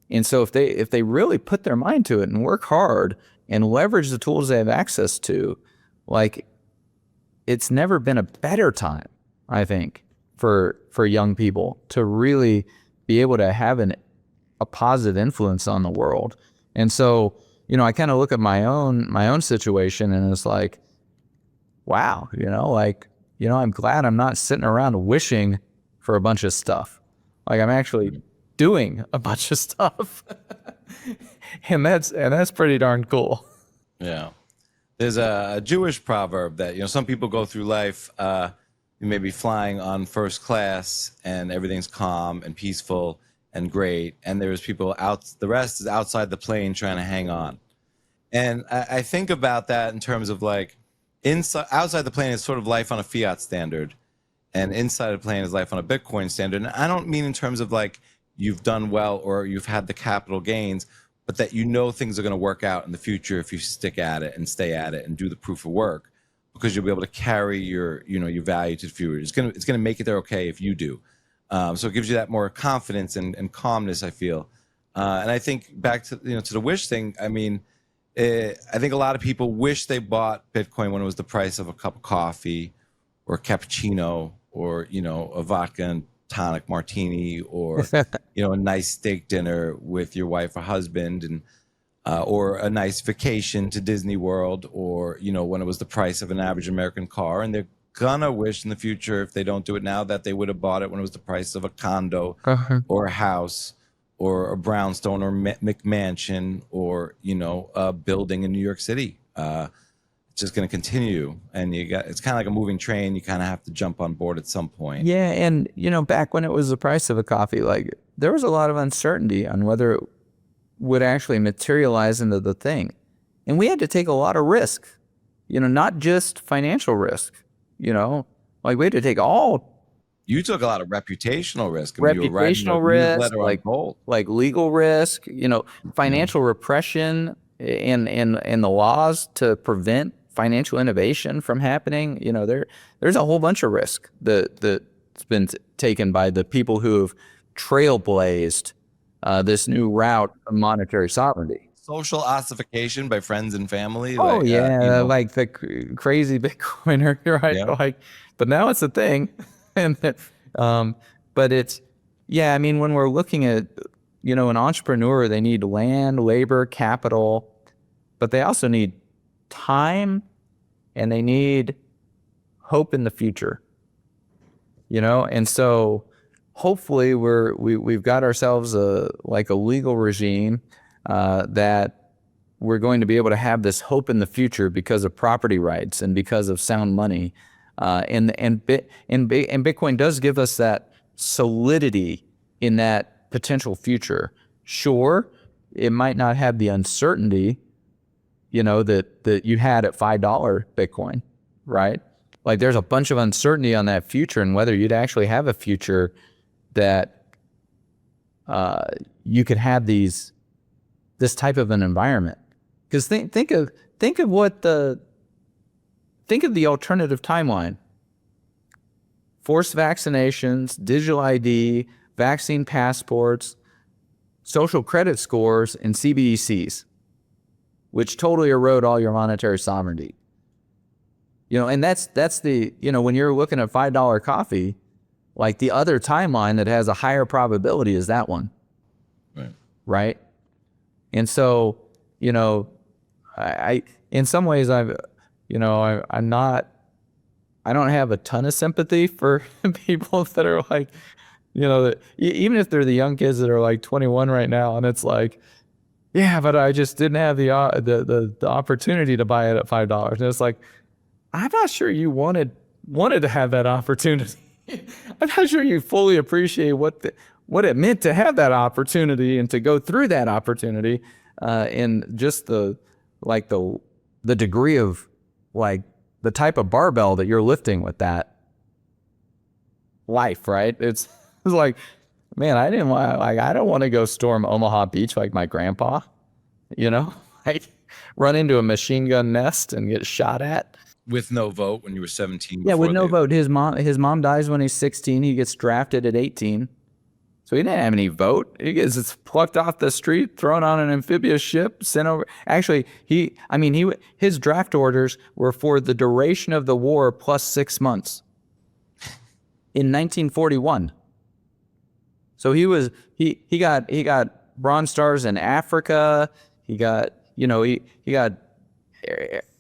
And so if they really put their mind to it and work hard and leverage the tools they have access to, it's never been a better time, I think, for young people to really be able to have a positive influence on the world. And so, I kind of look at my own situation, and it's like, wow, I'm glad I'm not sitting around wishing for a bunch of stuff. I'm actually doing a bunch of stuff. and that's pretty darn cool. Yeah. There's a Jewish proverb that, some people go through life, you may be flying on first class and everything's calm and peaceful and great. And there's people the rest is outside the plane trying to hang on. And I think about that in terms of outside the plane is sort of life on a fiat standard, and inside the plane is life on a Bitcoin standard. And I don't mean in terms of you've done well or you've had the capital gains, but that things are going to work out in the future if you stick at it and stay at it and do the proof of work, because you'll be able to carry your value to the future. It's going to make it there okay if you do. So it gives you that more confidence and calmness, I feel. And I think back to to the wish thing. I mean, I think a lot of people wish they bought Bitcoin when it was the price of a cup of coffee or a cappuccino, or a vodka and tonic martini, or a nice steak dinner with your wife or husband, and or a nice vacation to Disney World, or when it was the price of an average American car. And they're gonna wish in the future, if they don't do it now, that they would have bought it when it was the price of a condo or a house or a brownstone or McMansion, or a building in New York City. It's just going to continue, and it's kind of like a moving train. You kind of have to jump on board at some point. Yeah, and back when it was the price of a coffee, there was a lot of uncertainty on whether it would actually materialize into the thing, and we had to take a lot of risk. Not just financial risk. We had to take all. You took a lot of reputational risk. Reputational risk, legal risk. Financial repression and the laws to prevent financial innovation from happening. There's a whole bunch of risk that's been taken by the people who have trailblazed this new route of monetary sovereignty. Social ossification by friends and family. Oh, like the crazy Bitcoiner, right? Yeah. But now it's a thing. And but it's, I mean, when we're looking at, an entrepreneur, they need land, labor, capital, but they also need time, and they need hope in the future, and so hopefully we've got ourselves a legal regime that we're going to be able to have this hope in the future because of property rights and because of sound money, and Bitcoin does give us that solidity in that potential future. Sure, it might not have the uncertainty, that you had at $5 Bitcoin, right? There's a bunch of uncertainty on that future and whether you'd actually have a future that you could have this type of an environment. Because think of the alternative timeline. Forced vaccinations, digital ID, vaccine passports, social credit scores, and CBDCs, which totally erode all your monetary sovereignty. And that's the, when you're looking at $5 coffee, like the other timeline that has a higher probability is that one. Right. And so, I in some ways I don't have a ton of sympathy for people that are like, that even if they're the young kids that are like 21 right now, and it's like, yeah, but I just didn't have the opportunity to buy it at $5. And it's like, I'm not sure you wanted to have that opportunity. I'm not sure you fully appreciate what it meant to have that opportunity and to go through that opportunity, and just the degree of like the type of barbell that you're lifting with that life, right? It's like, man, I don't want to go storm Omaha Beach like my grandpa, like run into a machine gun nest and get shot at. With no vote when you were 17. Yeah, with no vote. His mom dies when he's 16. He gets drafted at 18. So he didn't have any vote. He gets plucked off the street, thrown on an amphibious ship, sent over. Actually, his draft orders were for the duration of the war plus 6 months in 1941. So he got Bronze Stars in Africa. He got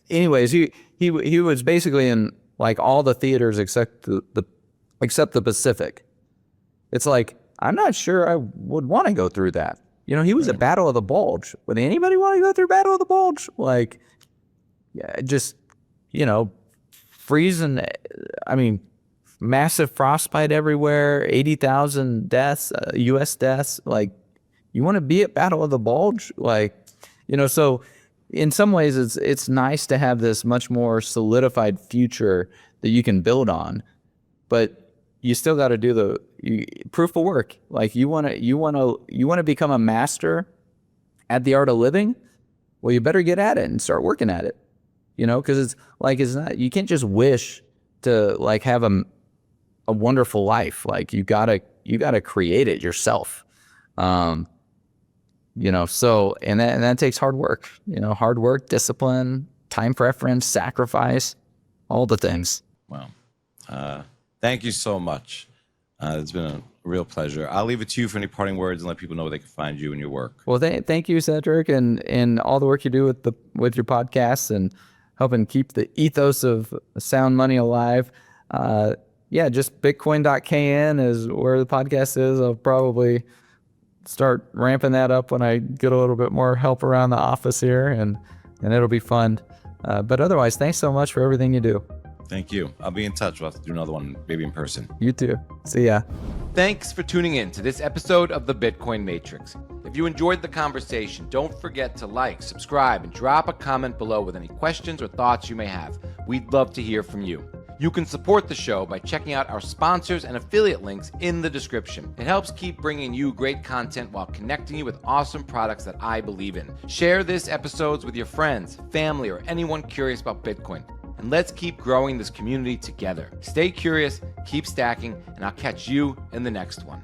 anyways, he was basically in like all the theaters except the Pacific. It's like, I'm not sure I would want to go through that. He was at Battle of the Bulge. Would anybody want to go through Battle of the Bulge? Like, yeah, just, freezing. Massive frostbite everywhere, 80,000 deaths, U.S. deaths. Like, you want to be at Battle of the Bulge? Like, so in some ways it's nice to have this much more solidified future that you can build on, but you still got to do the proof of work. Like, you want to become a master at the art of living. Well, you better get at it and start working at it. Because it's not, you can't just wish to like have a wonderful life. Like, you gotta create it yourself. So, and that takes hard work. Hard work, discipline, time preference, sacrifice, all the things. Wow. Thank you so much. It's been a real pleasure. I'll leave it to you for any parting words and let people know where they can find you and your work. Well, thank you, Cedric, and all the work you do with your podcasts and helping keep the ethos of sound money alive. Just bitcoin.kn is where the podcast is. I'll probably start ramping that up when I get a little bit more help around the office here, and it'll be fun. But otherwise, thanks so much for everything you do. Thank you. I'll be in touch. We'll have to do another one, maybe in person. You too. See ya. Thanks for tuning in to this episode of the Bitcoin Matrix. If you enjoyed the conversation, don't forget to like, subscribe, and drop a comment below with any questions or thoughts you may have. We'd love to hear from you. You can support the show by checking out our sponsors and affiliate links in the description. It helps keep bringing you great content while connecting you with awesome products that I believe in. Share this episodes with your friends, family, or anyone curious about Bitcoin. And let's keep growing this community together. Stay curious, keep stacking, and I'll catch you in the next one.